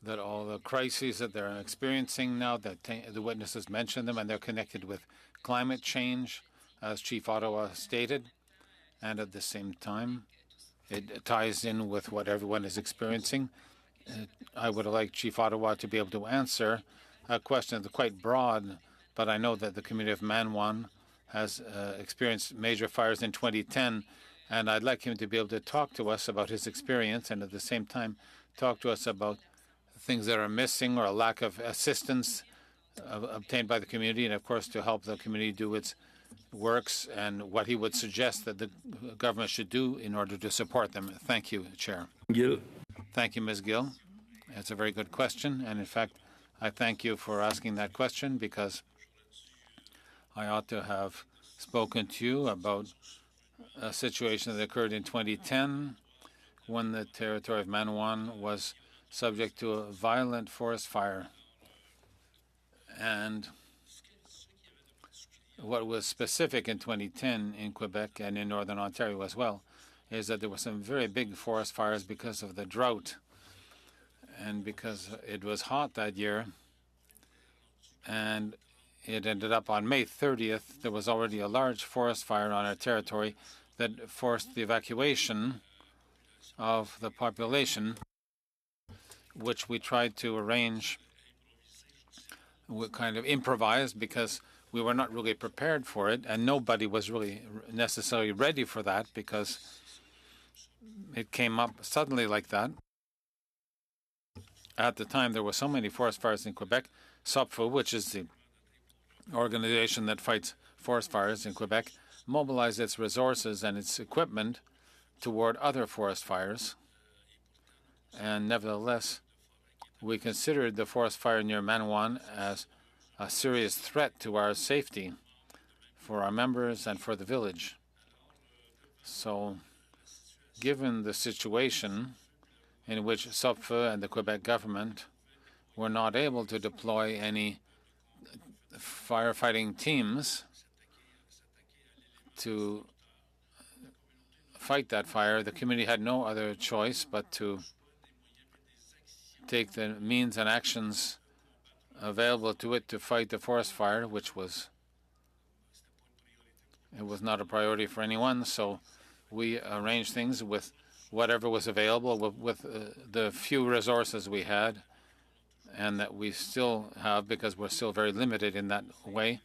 that all the crises that they're experiencing now, that the witnesses mentioned them, and they're connected with climate change, as Chief Ottawa stated, and at the same time, it ties in with what everyone is experiencing. I would like Chief Ottawa to be able to answer a question that's quite broad, but I know that the community of Manawan has experienced major fires in 2010, and I'd like him to be able to talk to us about his experience and at the same time talk to us about things that are missing or a lack of assistance obtained by the community, and of course to help the community do its works and what he would suggest that the government should do in order to support them. Thank you, Chair. Gill. Thank you, Ms. Gill. It's a very good question, and in fact, I thank you for asking that question because I ought to have spoken to you about a situation that occurred in 2010 when the territory of Manawan was subject to a violent forest fire. And what was specific in 2010 in Quebec and in Northern Ontario as well is that there were some very big forest fires because of the drought and because it was hot that year. And it ended up on May 30th, there was already a large forest fire on our territory that forced the evacuation of the population, which we tried to arrange. We kind of improvised because we were not really prepared for it, and nobody was really necessarily ready for that because it came up suddenly like that. At the time, there were so many forest fires in Quebec. SOPFO, which is the organization that fights forest fires in Quebec, mobilized its resources and its equipment toward other forest fires. And nevertheless, we considered the forest fire near Manawan as a serious threat to our safety for our members and for the village. So, given the situation in which SOPFA and the Quebec government were not able to deploy any firefighting teams to fight that fire, the community had no other choice but to take the means and actions available to it to fight the forest fire, it was not a priority for anyone. So we arranged things with whatever was available, with the few resources we had, and that we still have because we're still very limited in that way.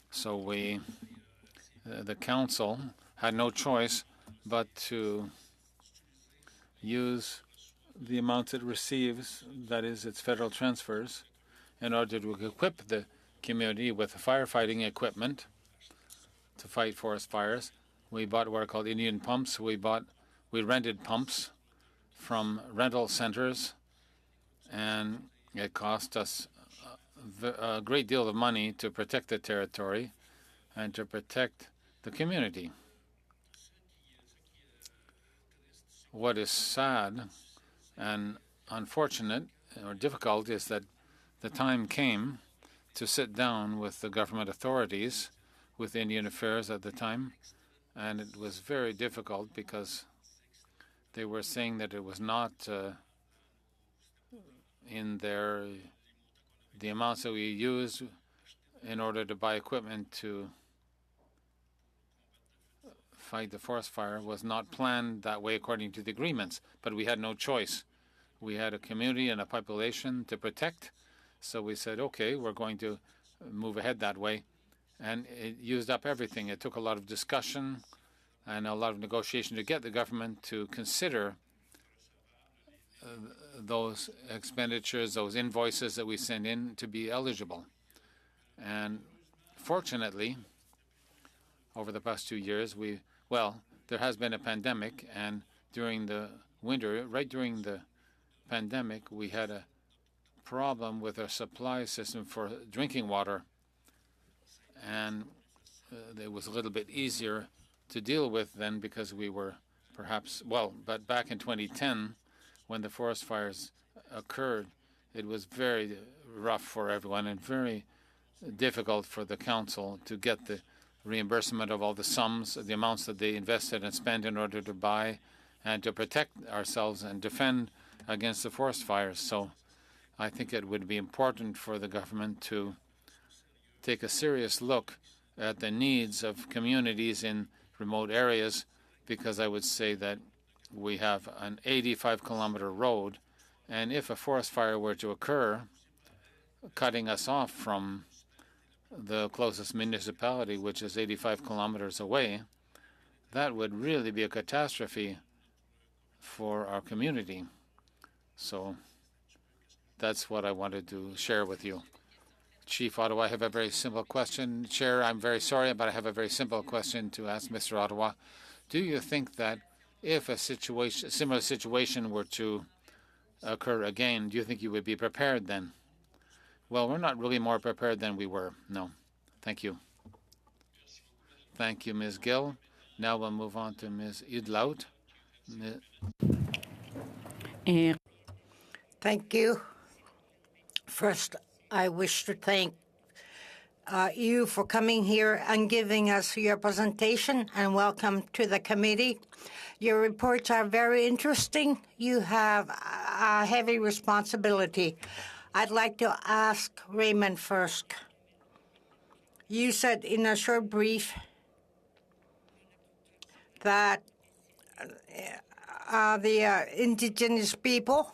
So the council had no choice but to use the amounts it receives, that is, its federal transfers, in order to equip the community with firefighting equipment to fight forest fires. We bought what are called Indian pumps. We rented pumps from rental centers, and it cost us a great deal of money to protect the territory and to protect the community. What is sad and unfortunate or difficult is that the time came to sit down with the government authorities, with Indian Affairs at the time, and it was very difficult because they were saying that it was not in the amounts that we use in order to buy equipment to fight the forest fire was not planned that way according to the agreements, but we had no choice. We had a community and a population to protect, so we said, okay, we're going to move ahead that way, and it used up everything. It took a lot of discussion and a lot of negotiation to get the government to consider those expenditures, those invoices that we send in to be eligible. And fortunately, over the past 2 years, there has been a pandemic, and during the winter, right during the pandemic, we had a problem with our supply system for drinking water, and it was a little bit easier to deal with then because we were but back in 2010, when the forest fires occurred, it was very rough for everyone and very difficult for the council to get the reimbursement of all the sums, the amounts that they invested and spent in order to buy and to protect ourselves and defend against the forest fires. So I think it would be important for the government to take a serious look at the needs of communities in remote areas, because I would say that we have an 85-kilometer road, and if a forest fire were to occur, cutting us off from the closest municipality, which is 85 kilometers away, that would really be a catastrophe for our community. So that's what I wanted to share with you. Chief Ottawa, I have a very simple question. Chair, I'm very sorry, but I have a very simple question to ask Mr. Ottawa. Do you think that if a similar situation were to occur again, do you think you would be prepared then? Well, we're not really more prepared than we were. No. Thank you. Thank you, Ms. Gill. Now we'll move on to Ms. Idlaut. Thank you. First, I wish to thank you for coming here and giving us your presentation, and welcome to the committee. Your reports are very interesting. You have a heavy responsibility. I'd like to ask Raymond first. You said in a short brief that the Indigenous people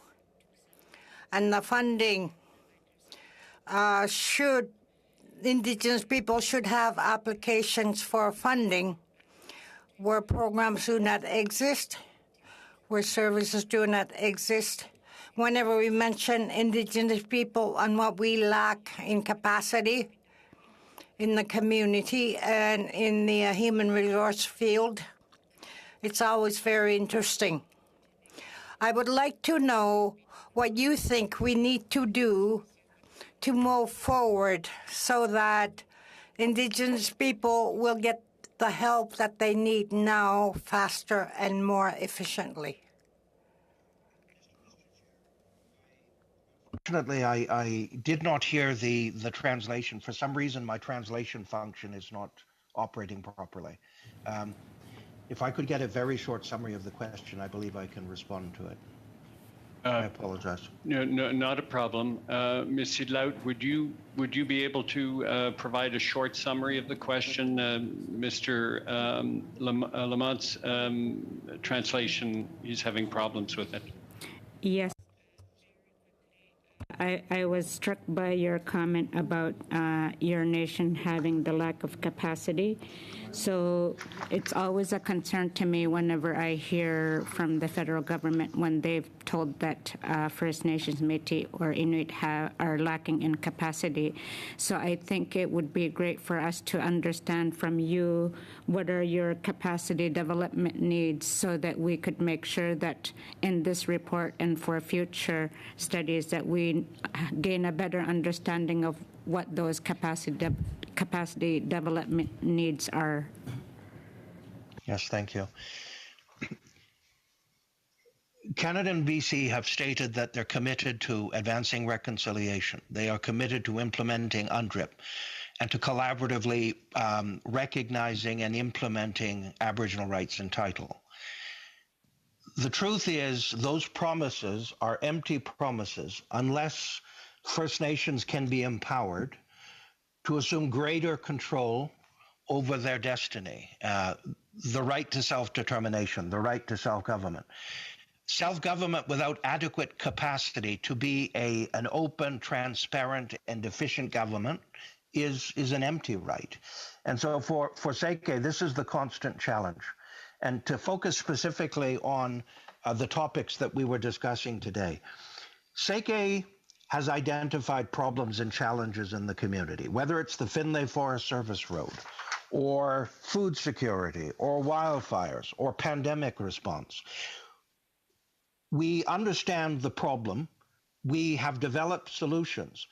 and the funding Indigenous people should have applications for funding where programs do not exist, where services do not exist. Whenever we mention Indigenous people and what we lack in capacity in the community and in the human resource field, it's always very interesting. I would like to know what you think we need to do to move forward so that Indigenous people will get the help that they need now faster and more efficiently. Unfortunately, I did not hear the translation. For some reason, my translation function is not operating properly. If I could get a very short summary of the question, I believe I can respond to it. I apologize. No, not a problem. Ms. Sidlaut, would you be able to provide a short summary of the question? Mr. Lamont's translation, he's having problems with it. Yes. I was struck by your comment about your nation having the lack of capacity. So it's always a concern to me whenever I hear from the federal government when they've told that First Nations, Métis, or Inuit are lacking in capacity. So I think it would be great for us to understand from you what are your capacity development needs so that we could make sure that in this report and for future studies that we gain a better understanding of what those capacity development needs are. Yes, thank you. Canada and BC have stated that they're committed to advancing reconciliation. They are committed to implementing UNDRIP and to collaboratively recognizing and implementing Aboriginal rights and title. The truth is those promises are empty promises unless First Nations can be empowered to assume greater control over their destiny, the right to self-determination, the right to self-government. Self-government without adequate capacity to be an open, transparent, and efficient government is an empty right. And so for SEIKE, this is the constant challenge. And to focus specifically on the topics that we were discussing today, SEIKE has identified problems and challenges in the community, whether it's the Finlay Forest Service Road, or food security, or wildfires, or pandemic response. We understand the problem. We have developed solutions.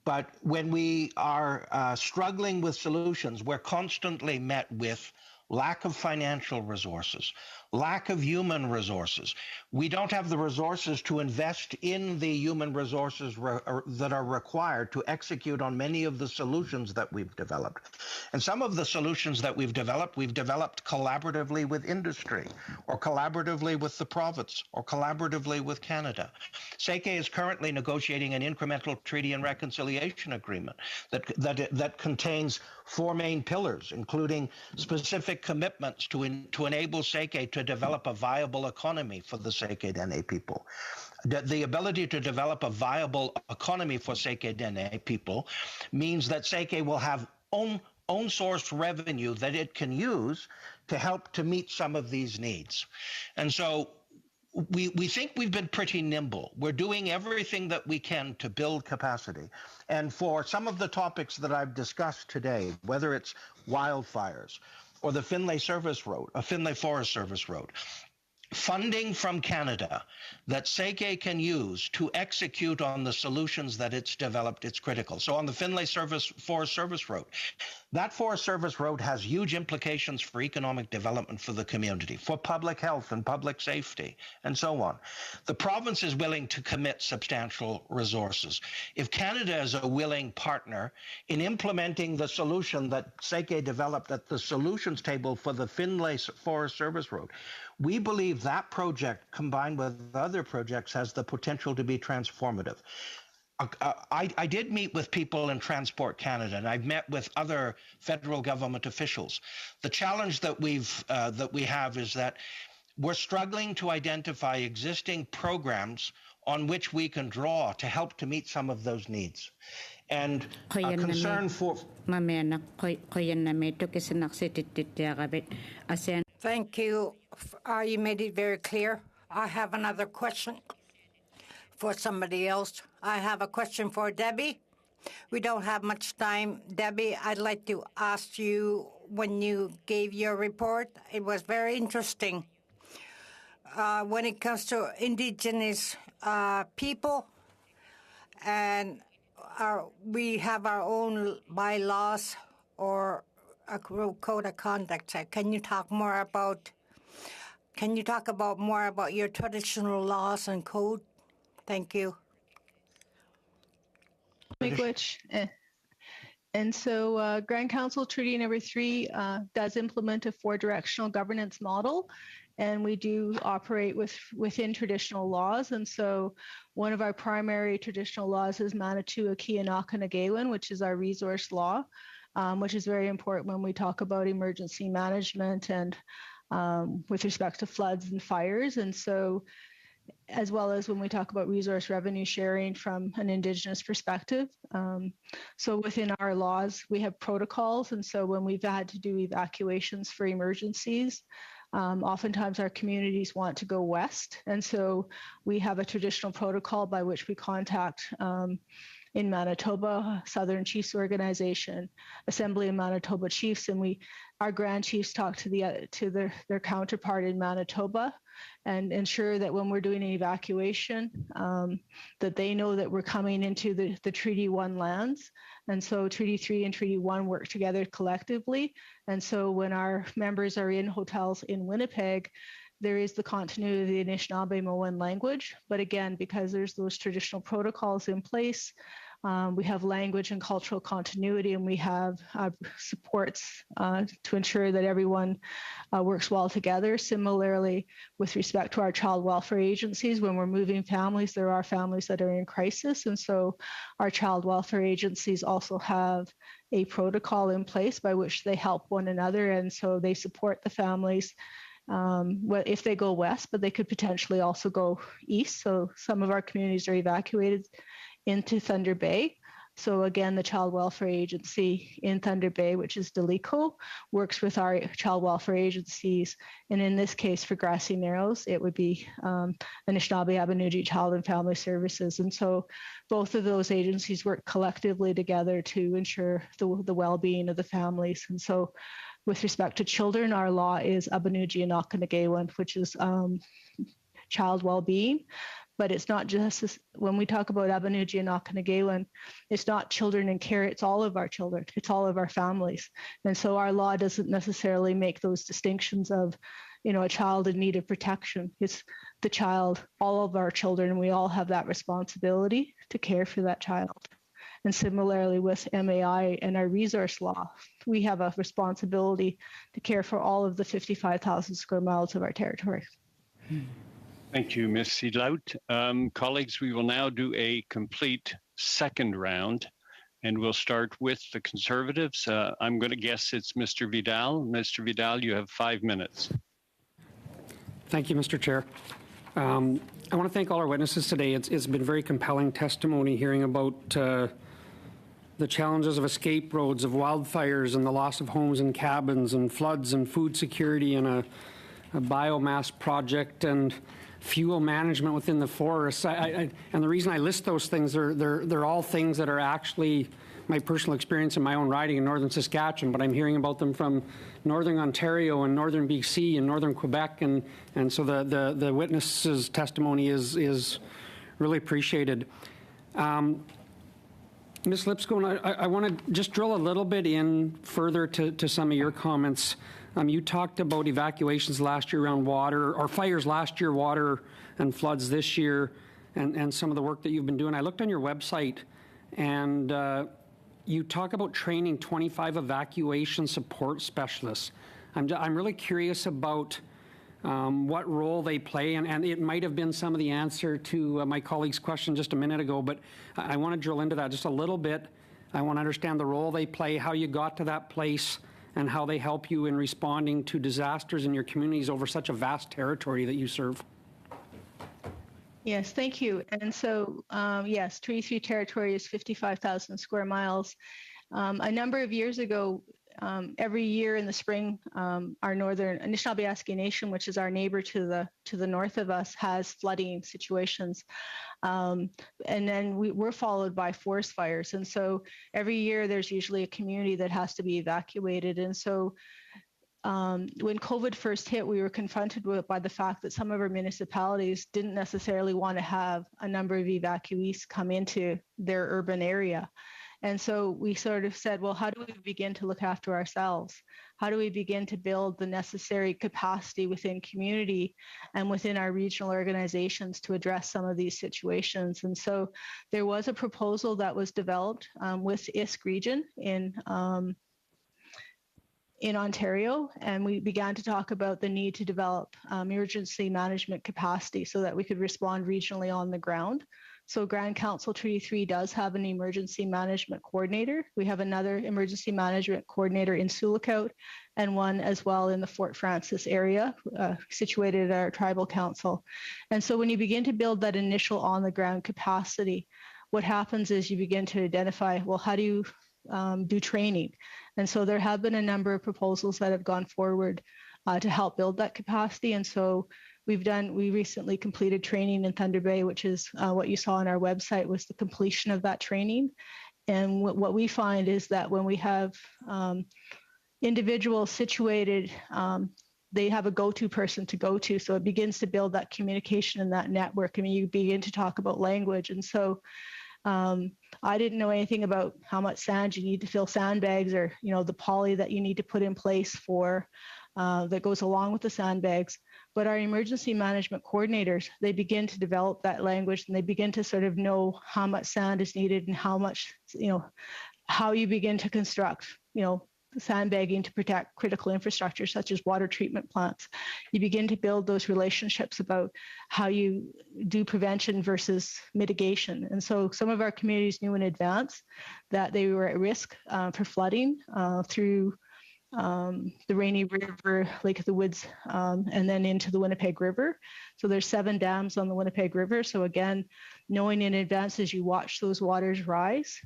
But when we are struggling with solutions, we're constantly met with lack of financial resources, lack of human resources. We don't have the resources to invest in the human resources that are required to execute on many of the solutions that we've developed. And some of the solutions that we've developed collaboratively with industry, or collaboratively with the province, or collaboratively with Canada. SEICE is currently negotiating an incremental treaty and reconciliation agreement that contains 4 main pillars, including specific commitments to enable SEICE to develop a viable economy for the Seike Dene people. The ability to develop a viable economy for Seike Dene people means that Seike will have own source revenue that it can use to help to meet some of these needs. And so we think we've been pretty nimble. We're doing everything that we can to build capacity. And for some of the topics that I've discussed today, whether it's wildfires or the Finlay Forest Service Road, funding from Canada that SEICE can use to execute on the solutions that it's developed, it's critical. So on the Finlay Forest Service Road, that Forest Service Road has huge implications for economic development for the community, for public health and public safety, and so on. The province is willing to commit substantial resources. If Canada is a willing partner in implementing the solution that SEICE developed at the solutions table for the Finlay Forest Service Road, we believe that project, combined with other projects, has the potential to be transformative. I did meet with people in Transport Canada, and I've met with other federal government officials. The challenge that we have is that we're struggling to identify existing programs on which we can draw to help to meet some of those needs. And a concern for... Thank you. You made it very clear. I have another question for somebody else. I have a question for Debbie. We don't have much time. Debbie, I'd like to ask you, when you gave your report, it was very interesting. When it comes to Indigenous people, and we have our own bylaws or a code of conduct. Can you talk more about your traditional laws and code? Thank you. Language. And so Grand Council Treaty Number 3 does implement a 4-directional governance model, and we do operate within traditional laws. And so one of our primary traditional laws is Manitoua-Kiyanakanagewin, which is our resource law, which is very important when we talk about emergency management and with respect to floods and fires. And so, as well as when we talk about resource revenue sharing from an Indigenous perspective. So within our laws, we have protocols. And so when we've had to do evacuations for emergencies, oftentimes our communities want to go west. And so we have a traditional protocol by which we contact in Manitoba, Southern Chiefs Organization, Assembly of Manitoba Chiefs, and our Grand Chiefs talk to their counterpart in Manitoba and ensure that when we're doing an evacuation, that they know that we're coming into the Treaty 1 lands. And so Treaty 3 and Treaty 1 work together collectively. And so when our members are in hotels in Winnipeg, there is the continuity of the Anishinaabe-Moan language. But again, because there's those traditional protocols in place, we have language and cultural continuity, and we have supports to ensure that everyone works well together. Similarly, with respect to our child welfare agencies, when we're moving families, there are families that are in crisis. And so our child welfare agencies also have a protocol in place by which they help one another. And so they support the families if they go west, but they could potentially also go east. So some of our communities are evacuated into Thunder Bay. So again, the Child Welfare Agency in Thunder Bay, which is DELICO, works with our child welfare agencies. And in this case, for Grassy Narrows, it would be Anishinaabe-Abenuje Child and Family Services. And so both of those agencies work collectively together to ensure the well-being of the families. And so with respect to children, our law is Abenuje-Anakanagewin, which is child well-being. But it's not just, when we talk about Abenuje-Anakanagewin, it's not children in care, it's all of our children, it's all of our families. And so our law doesn't necessarily make those distinctions of a child in need of protection. It's the child, all of our children, we all have that responsibility to care for that child. And similarly with MAI and our resource law, we have a responsibility to care for all of the 55,000 square miles of our territory. Thank you, Ms. Seidlout. Colleagues, we will now do a complete second round, and we'll start with the Conservatives. I'm going to guess it's Mr. Vidal. Mr. Vidal, you have 5 minutes. Thank you, Mr. Chair. I want to thank all our witnesses today. It's been very compelling testimony hearing about the challenges of escape roads, of wildfires, and the loss of homes and cabins, and floods, and food security, and a biomass project, and fuel management within the forests. And the reason I list those things, they're all things that are actually my personal experience in my own riding in northern Saskatchewan, but I'm hearing about them from northern Ontario and northern BC and northern Quebec, and so the witnesses' testimony is really appreciated. Ms. Lipscomb, I want to just drill a little bit in further to some of your comments. You talked about evacuations last year around water, or fires last year, water and floods this year, and some of the work that you've been doing. I looked on your website, and you talk about training 25 evacuation support specialists. I'm really curious about what role they play, and it might have been some of the answer to my colleague's question just a minute ago, but I want to drill into that just a little bit. I want to understand the role they play, how you got to that place, and how they help you in responding to disasters in your communities over such a vast territory that you serve. Yes, thank you. And so, yes, Treaty 3 territory is 55,000 square miles. A number of years ago, every year in the spring, our northern Anishinaabe Nation, which is our neighbor to the north of us, has flooding situations. And then we're followed by forest fires. And so every year there's usually a community that has to be evacuated. And so when COVID first hit, we were confronted by the fact that some of our municipalities didn't necessarily want to have a number of evacuees come into their urban area. And so we sort of said, well, how do we begin to look after ourselves? How do we begin to build the necessary capacity within community and within our regional organizations to address some of these situations? And so there was a proposal that was developed with ISK region in Ontario, and we began to talk about the need to develop emergency management capacity so that we could respond regionally on the ground. So Grand Council Treaty 3 does have an emergency management coordinator. We have another emergency management coordinator in Sioux Lookout and one as well in the Fort Frances area, situated at our tribal council. And so when you begin to build that initial on-the-ground capacity, what happens is you begin to identify, well, how do you do training? And so there have been a number of proposals that have gone forward to help build that capacity. And so we recently completed training in Thunder Bay, which is what you saw on our website was the completion of that training. And what we find is that when we have individuals situated, they have a go-to person to go to. So it begins to build that communication and that network. I mean, you begin to talk about language. And so I didn't know anything about how much sand you need to fill sandbags or, the poly that you need to put in place for that goes along with the sandbags. But our emergency management coordinators, they begin to develop that language and they begin to sort of know how much sand is needed and how much, how you begin to construct, sandbagging to protect critical infrastructure such as water treatment plants. You begin to build those relationships about how you do prevention versus mitigation. And so some of our communities knew in advance that they were at risk for flooding through the Rainy River, Lake of the Woods, and then into the Winnipeg River. So there's 7 dams on the Winnipeg River. So again, knowing in advance as you watch those waters rise,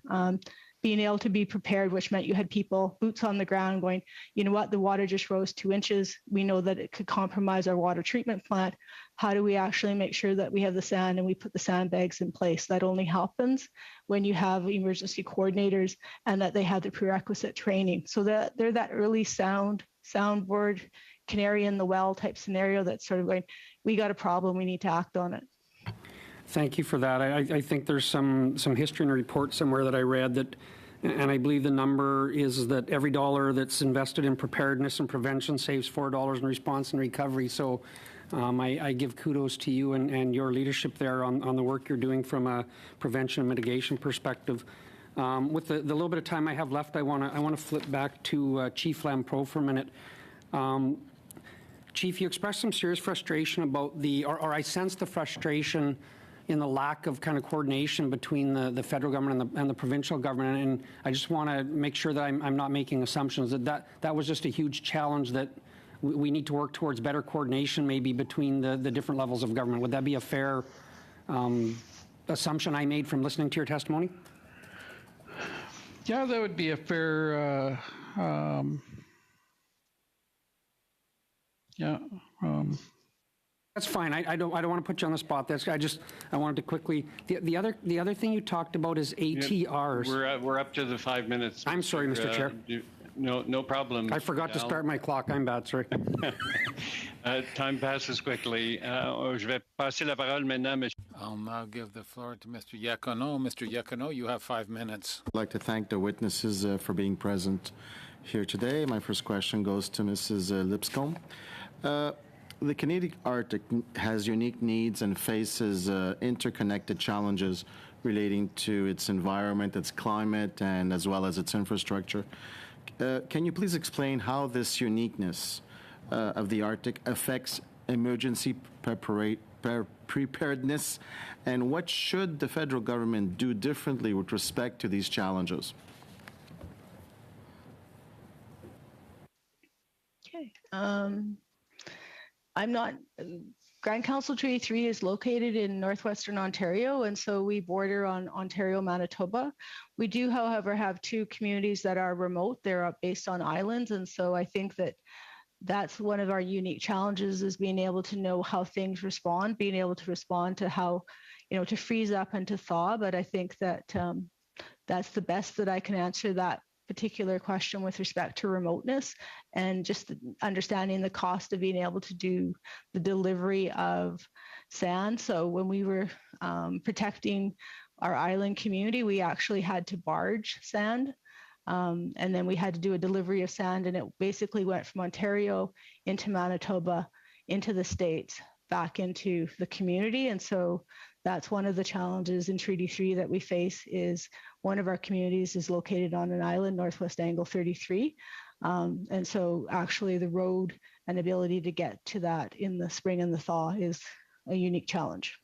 being able to be prepared, which meant you had people, boots on the ground going, you know what, the water just rose 2 inches. We know that it could compromise our water treatment plant. How do we actually make sure that we have the sand and we put the sandbags in place? That only happens when you have emergency coordinators and that they have the prerequisite training. So that they're that early soundboard, canary in the well type scenario that's sort of going, we got a problem, we need to act on it. Thank you for that. I think there's some history in a report somewhere that I read that And I believe the number is that every dollar that's invested in preparedness and prevention saves $4 in response and recovery. So I give kudos to you and your leadership there on the work you're doing from a prevention and mitigation perspective. With the little bit of time I have left, I want to flip back to Chief Lampreau for a minute. Chief, you expressed some serious frustration about or I sense the frustration in the lack of kind of coordination between the federal government and the provincial government. And I just want to make sure that I'm not making assumptions that was just a huge challenge that we need to work towards better coordination maybe between the different levels of government. Would that be a fair assumption I made from listening to your testimony? Yeah, that would be a fair, That's fine. I don't want to put you on the spot. I wanted to quickly. The other thing you talked about is ATRs. We're up to the 5 minutes. I'm sorry, Mr. Chair. No problem. I forgot to start my clock. I'm bad, sorry. Time passes quickly. Je vais passer la parole maintenant, I'll now give the floor to Mr. Iacono. Mr. Iacono, you have 5 minutes. I'd like to thank the witnesses for being present here today. My first question goes to Mrs. Lipscomb. The Canadian Arctic has unique needs and faces interconnected challenges relating to its environment, its climate, and as well as its infrastructure. Can you please explain how this uniqueness of the Arctic affects emergency preparedness, and what should the federal government do differently with respect to these challenges? Okay. I'm not. Grand Council Treaty 3 is located in northwestern Ontario, and so we border on Ontario, Manitoba. We do, however, have 2 communities that are remote. They're based on islands, and so I think that's one of our unique challenges is being able to know how things respond, being able to respond to how, to freeze up and to thaw. But I think that that's the best that I can answer that particular question with respect to remoteness and just understanding the cost of being able to do the delivery of sand. So when we were protecting our island community, we actually had to barge sand. And then we had to do a delivery of sand, and it basically went from Ontario into Manitoba, into the States, back into the community. And so that's one of the challenges in Treaty 3 that we face is one of our communities is located on an island, Northwest Angle 33. And so actually the road and ability to get to that in the spring and the thaw is a unique challenge.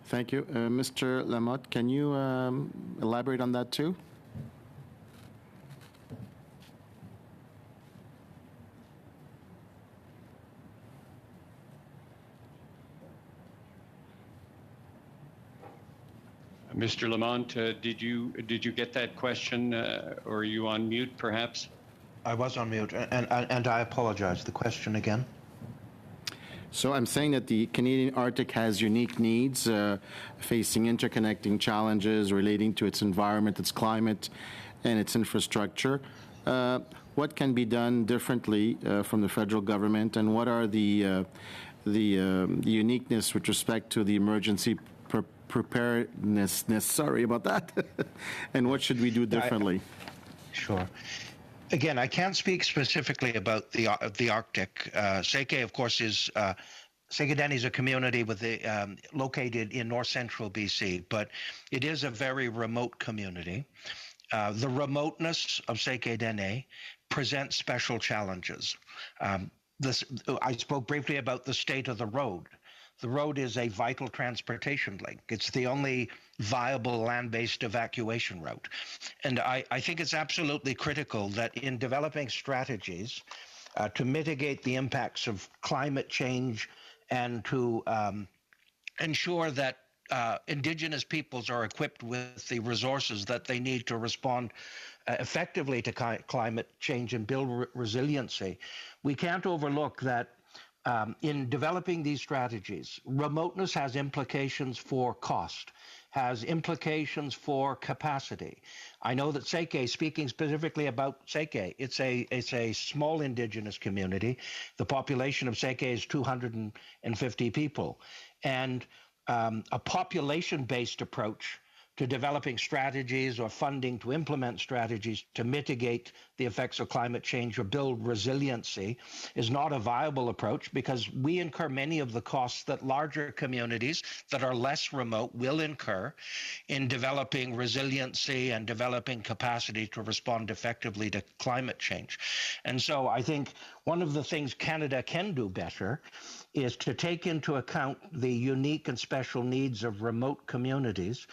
Thank you. Mr. Lamotte, can you elaborate on that too? Mr. Lamont, did you get that question, or are you on mute, perhaps? I was on mute, and I apologize. The question again? So I'm saying that the Canadian Arctic has unique needs, facing interconnecting challenges relating to its environment, its climate, and its infrastructure. What can be done differently from the federal government, and what are the uniqueness with respect to the emergency preparedness? Sorry about that. And what should we do differently? Sure. Again, I can't speak specifically about the Arctic. Seke, of course, is Sekideni is a community located in north central BC, but it is a very remote community. The remoteness of Sekideni presents special challenges. I spoke briefly about the state of the road. The road is a vital transportation link. It's the only viable land-based evacuation route. And I think it's absolutely critical that in developing strategies to mitigate the impacts of climate change and to ensure that Indigenous peoples are equipped with the resources that they need to respond effectively to climate change and build resiliency, we can't overlook that in developing these strategies, remoteness has implications for cost, has implications for capacity. I know that Seke, speaking specifically about Seke, it's a small Indigenous community. The population of Seke is 250 people. And a population-based approach to developing strategies or funding to implement strategies to mitigate the effects of climate change or build resiliency is not a viable approach, because we incur many of the costs that larger communities that are less remote will incur in developing resiliency and developing capacity to respond effectively to climate change. And so I think one of the things Canada can do better is to take into account the unique and special needs of remote communities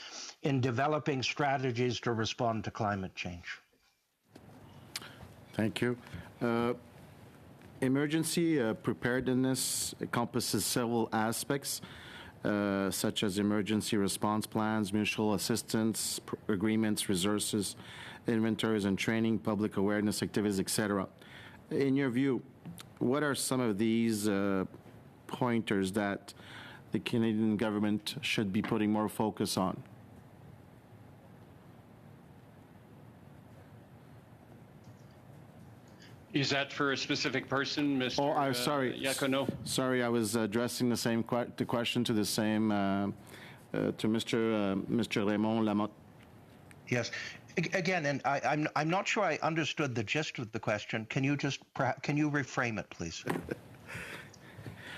in developing strategies to respond to climate change. Thank you. Emergency preparedness encompasses several aspects, such as emergency response plans, mutual assistance agreements, resources, inventories and training, public awareness activities, etc. In your view, what are some of these pointers that the Canadian government should be putting more focus on? Is that for a specific person, Mr. Oh, I'm sorry. Iacono? Sorry, I was addressing the question to the same to Mr. Raymond Lamont. Yes. Again, and I'm not sure I understood the gist of the question. Can you reframe it, please?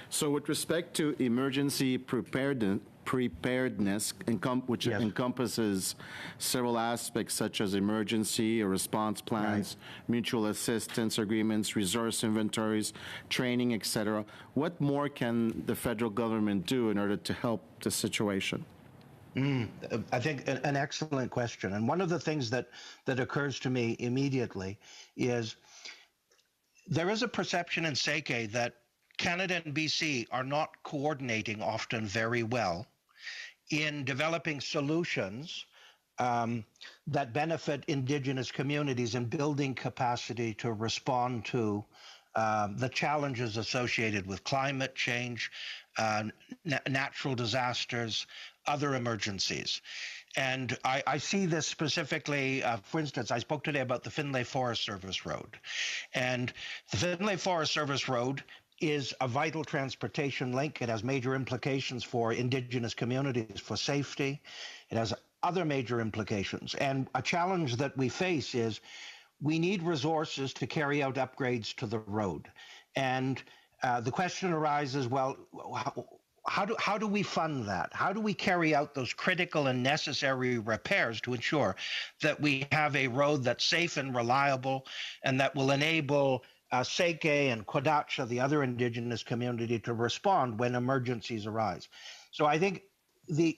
So, with respect to emergency preparedness, which encompasses several aspects such as emergency or response plans, mutual assistance agreements, resource inventories, training, etc. What more can the federal government do in order to help the situation? I think an excellent question. And one of the things that occurs to me immediately is there is a perception in SECE that Canada and BC are not coordinating often very well in developing solutions that benefit Indigenous communities and building capacity to respond to the challenges associated with climate change, natural disasters, other emergencies. And I see this specifically, for instance, I spoke today about the Finlay Forest Service Road. And the Finlay Forest Service Road is a vital transportation link. It has major implications for Indigenous communities, for safety. It has other major implications. And a challenge that we face is we need resources to carry out upgrades to the road. And the question arises, well, how do we fund that? How do we carry out those critical and necessary repairs to ensure that we have a road that's safe and reliable and that will enable SECE and Quadacha, the other Indigenous community, to respond when emergencies arise? So I think the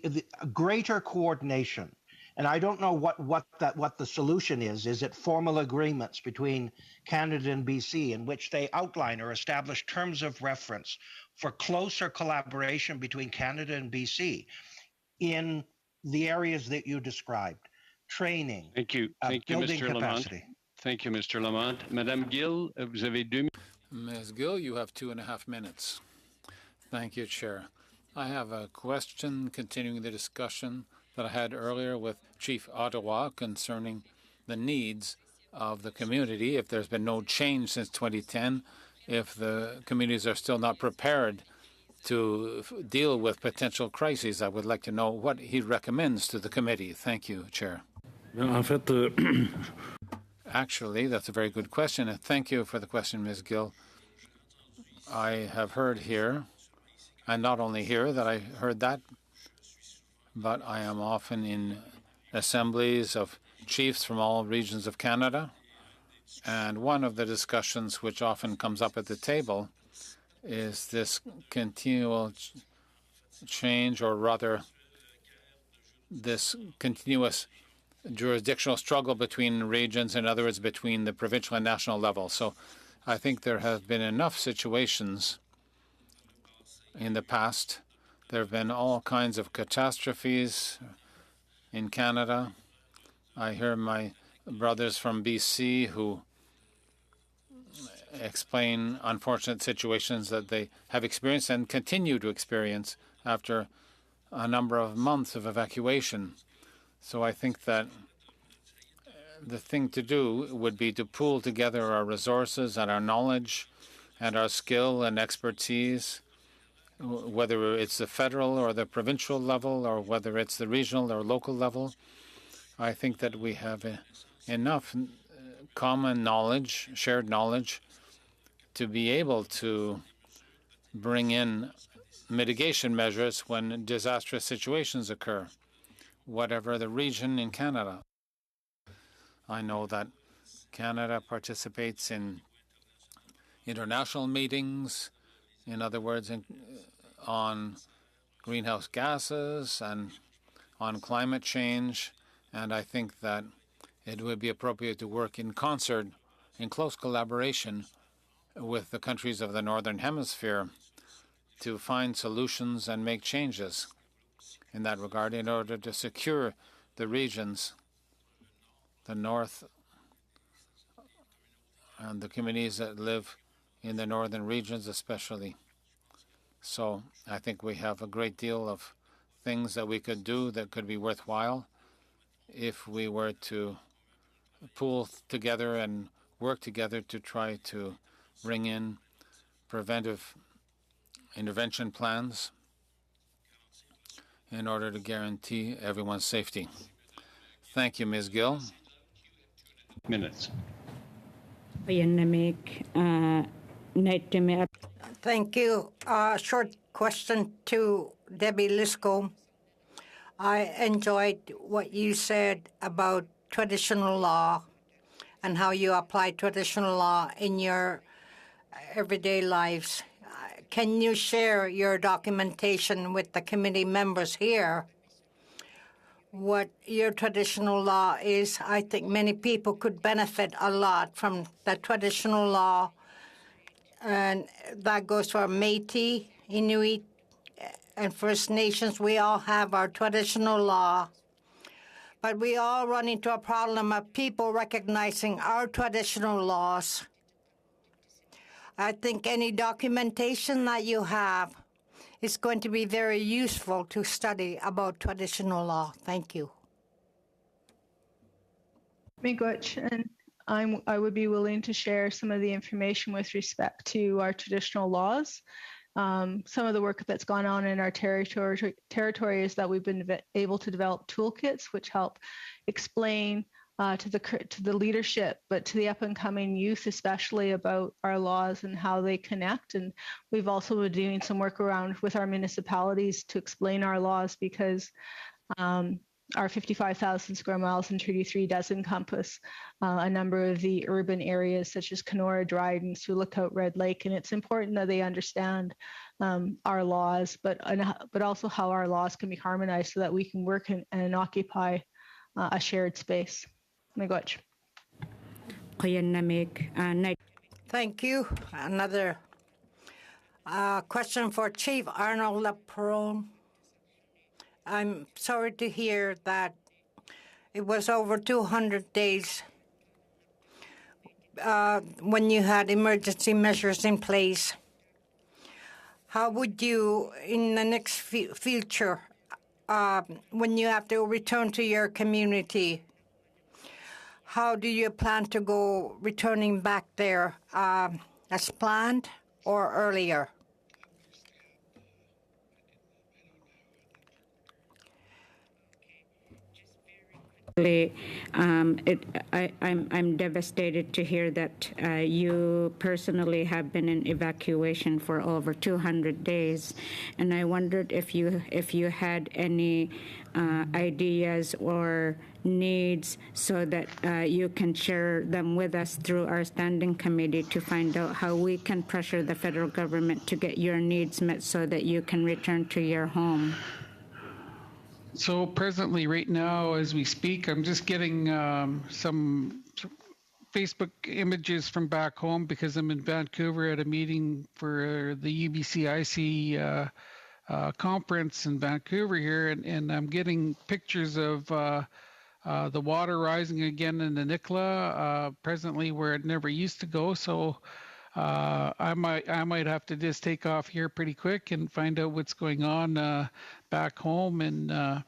greater coordination, and I don't know what the solution is. Is it formal agreements between Canada and BC in which they outline or establish terms of reference for closer collaboration between Canada and BC in the areas that you described? Training. Thank you. Thank you, building Mr. capacity. Lamont. Thank you, Mr. Lamont. Madame Gill, vous avez 2 minutes. Ms. Gill, you have 2.5 minutes. Thank you, Chair. I have a question continuing the discussion that I had earlier with Chief Ottawa concerning the needs of the community. If there's been no change since 2010, if the communities are still not prepared to deal with potential crises, I would like to know what he recommends to the committee. Thank you, Chair. En fait, Actually, that's a very good question, and thank you for the question, Ms. Gill. I have heard here, and not only here that I heard that, but I am often in assemblies of chiefs from all regions of Canada, and one of the discussions which often comes up at the table is this continual change, or rather this continuous jurisdictional struggle between regions, in other words, between the provincial and national level. So I think there have been enough situations in the past. There have been all kinds of catastrophes in Canada. I hear my brothers from BC who explain unfortunate situations that they have experienced and continue to experience after a number of months of evacuation. So I think that the thing to do would be to pool together our resources and our knowledge and our skill and expertise whether it's the federal or the provincial level, or whether it's the regional or local level. I think that we have enough common knowledge, shared knowledge, to be able to bring in mitigation measures when disastrous situations occur, whatever the region in Canada. I know that Canada participates in international meetings, in other words, on greenhouse gases and on climate change, and I think that it would be appropriate to work in concert, in close collaboration with the countries of the Northern Hemisphere to find solutions and make changes in that regard in order to secure the regions, the North, and the communities that live in the northern regions especially. So I think we have a great deal of things that we could do that could be worthwhile if we were to pool together and work together to try to bring in preventive intervention plans in order to guarantee everyone's safety. Thank you, Ms. Gill. Minutes. Thank you. Short question to Debbie Lisco. I enjoyed what you said about traditional law and how you apply traditional law in your everyday lives. Can you share your documentation with the committee members here? What your traditional law is? I think many people could benefit a lot from the traditional law, and that goes for Métis, Inuit, and First Nations. We all have our traditional law, but we all run into a problem of people recognizing our traditional laws. I think any documentation that you have is going to be very useful to study about traditional law. Thank you. Miigwech, and I would be willing to share some of the information with respect to our traditional laws. Some of the work that's gone on in our territory is that we've been able to develop toolkits which help explain to the leadership, but to the up-and-coming youth especially, about our laws and how they connect. And we've also been doing some work around with our municipalities to explain our laws, because our 55,000 square miles in Treaty 3 does encompass a number of the urban areas such as Kenora, Dryden, Sioux Lookout, Red Lake, and it's important that they understand our laws, but also how our laws can be harmonized so that we can work and occupy a shared space. Miigwech. Thank you. Another question for Chief Arnold LaPerron. I'm sorry to hear that it was over 200 days when you had emergency measures in place. How would you, in the next future, when you have to return to your community, how do you plan to go returning back there, as planned or earlier? I'm devastated to hear that you personally have been in evacuation for over 200 days, and I wondered if you had any ideas or needs so that you can share them with us through our standing committee to find out how we can pressure the federal government to get your needs met so that you can return to your home. So presently, right now, as we speak, I'm just getting some Facebook images from back home because I'm in Vancouver at a meeting for the UBCIC conference in Vancouver here, and I'm getting pictures of the water rising again in the Nicola, presently where it never used to go. So I might have to just take off here pretty quick and find out what's going on back home. And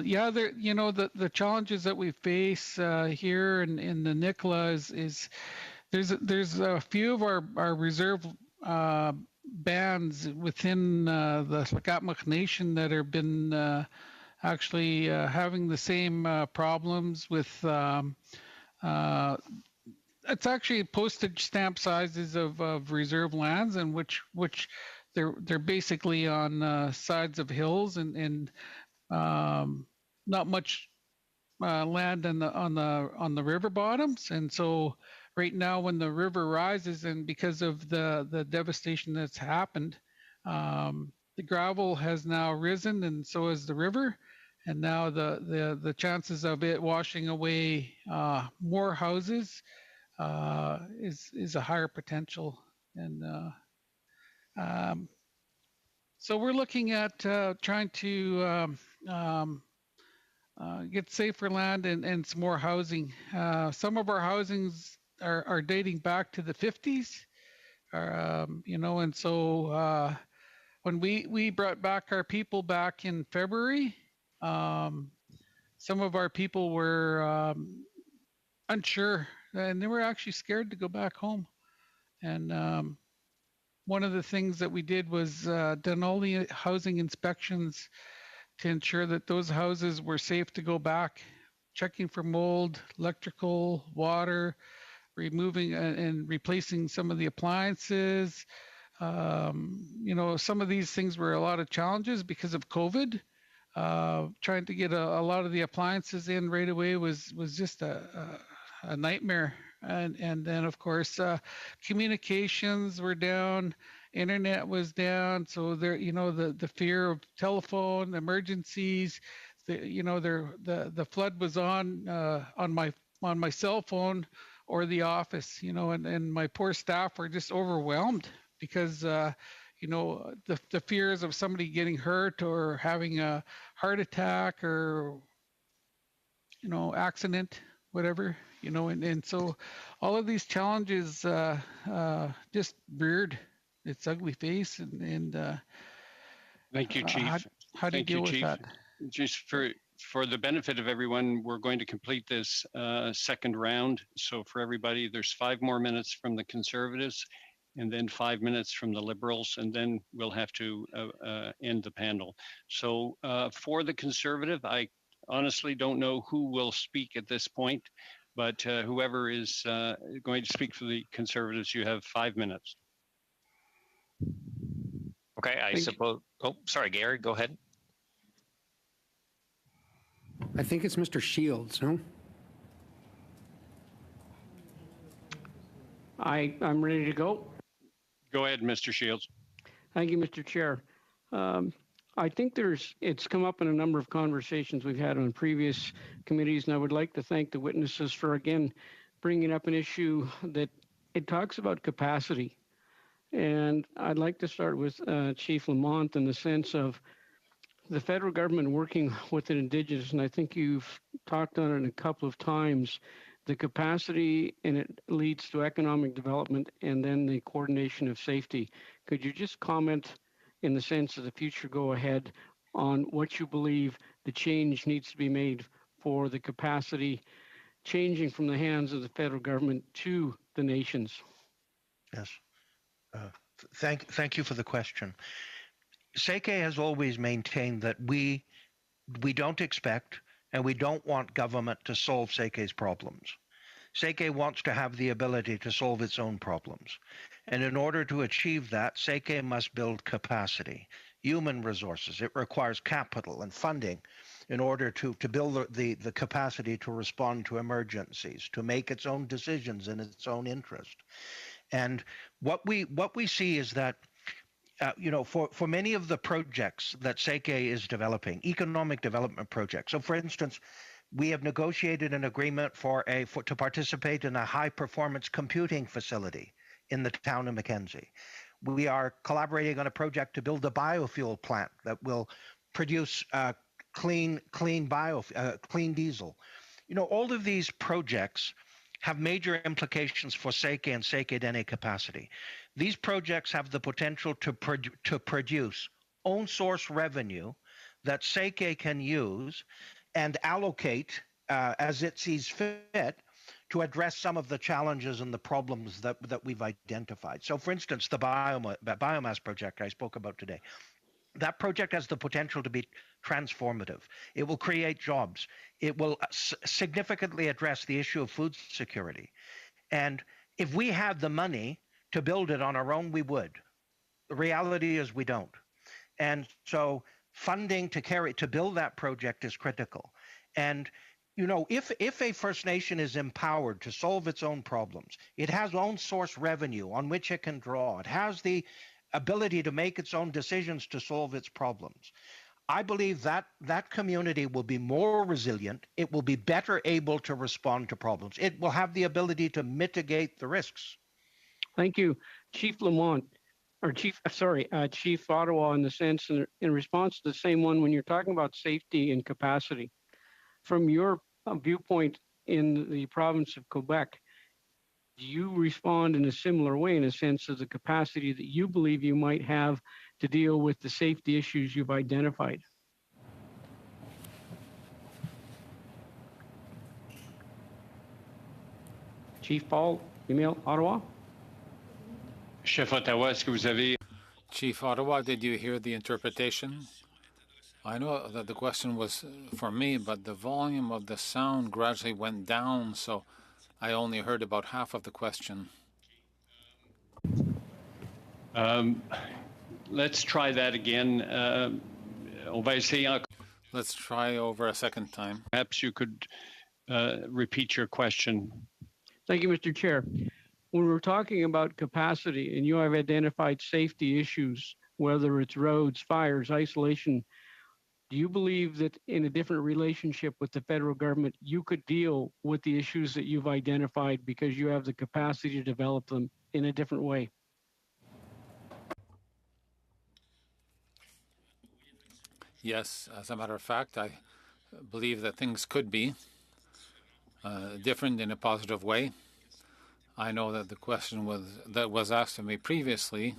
yeah, there, you know, the challenges that we face here in the Nicola is there's a few of our reserve bands within the Sakatmuk Nation that have been actually having the same problems with it's actually postage stamp sizes of reserve lands, and which they're basically on sides of hills and not much land on the river bottoms. And so right now when the river rises, and because of the devastation that's happened, the gravel has now risen, and so has the river. And now the chances of it washing away more houses is a higher potential. And so we're looking at trying to get safer land and some more housing. Some of our housings are dating back to the 50s, and so when we brought back our people back in February, some of our people were unsure, and they were actually scared to go back home. And one of the things that we did was done all the housing inspections to ensure that those houses were safe to go back, checking for mold, electrical, water, removing and replacing some of the appliances. Some of these things were a lot of challenges because of COVID. Trying to get a lot of the appliances in right away was just a nightmare. And then of course communications were down, internet was down, so there the fear of telephone emergencies, the flood was on my cell phone or the office, and my poor staff were just overwhelmed because the fears of somebody getting hurt or having a heart attack or accident, whatever, and so all of these challenges just reared its ugly face. And thank you, Chief. How do you deal with that? Just for the benefit of everyone, we're going to complete this second round. So for everybody, there's 5 more minutes from the Conservatives, and then 5 minutes from the Liberals, and then we'll have to end the panel. So for the Conservative, I honestly don't know who will speak at this point, but whoever is going to speak for the Conservatives, you have 5 minutes. Okay, I suppose. Oh, sorry, Gary, go ahead. I think it's Mr. Shields, no? I'm ready to go. Go ahead, Mr. Shields. Thank you, Mr. Chair. I think it's come up in a number of conversations we've had on previous committees, and I would like to thank the witnesses for, again, bringing up an issue that it talks about capacity. And I'd like to start with Chief Lamont in the sense of the federal government working with the Indigenous, and I think you've talked on it a couple of times, the capacity, and it leads to economic development and then the coordination of safety. Could you just comment in the sense of the future go ahead on what you believe the change needs to be made for the capacity changing from the hands of the federal government to the nations? Yes. Thank you for the question. SEKE has always maintained that we don't expect and we don't want government to solve SEKE's problems. SEKE wants to have the ability to solve its own problems. And in order to achieve that, SEKE must build capacity, human resources. It requires capital and funding in order to build the capacity to respond to emergencies, to make its own decisions in its own interest. And what we see is that for many of the projects that SEKE is developing, economic development projects. So, for instance, we have negotiated an agreement to participate in a high-performance computing facility in the town of Mackenzie. We are collaborating on a project to build a biofuel plant that will produce clean diesel. All of these projects have major implications for SEKE and SEKE Dene capacity. These projects have the potential to produce own source revenue that SEKE can use and allocate as it sees fit to address some of the challenges and the problems that we've identified. So, for instance, the biomass project I spoke about today. That project has the potential to be transformative. It will create jobs. It will significantly address the issue of food security. And if we had the money to build it on our own, we would. The reality is we don't. And so funding to build that project is critical. And you know, if a First Nation is empowered to solve its own problems, it has own source revenue on which it can draw. It has the ability to make its own decisions to solve its problems. I believe that that community will be more resilient. It will be better able to respond to problems. It will have the ability to mitigate the risks. Thank you, Chief Lamont, or Chief Ottawa, in the sense in response to the same one when you're talking about safety and capacity. From your viewpoint in the province of Quebec, do you respond in a similar way, in a sense of the capacity that you believe you might have to deal with the safety issues you've identified? Chief Paul, email Ottawa. Chef Ottawa, est-ce que vous avez... Chief Ottawa, did you hear the interpretation? I know that the question was for me, but the volume of the sound gradually went down, so I only heard about half of the question. Let's try that again. On va essayer. Let's try over a second time. Perhaps you could repeat your question. Thank you, Mr. Chair. When we're talking about capacity and you have identified safety issues, whether it's roads, fires, isolation, do you believe that in a different relationship with the federal government, you could deal with the issues that you've identified because you have the capacity to develop them in a different way? Yes, as a matter of fact, I believe that things could be different in a positive way. I know that the question was asked of me previously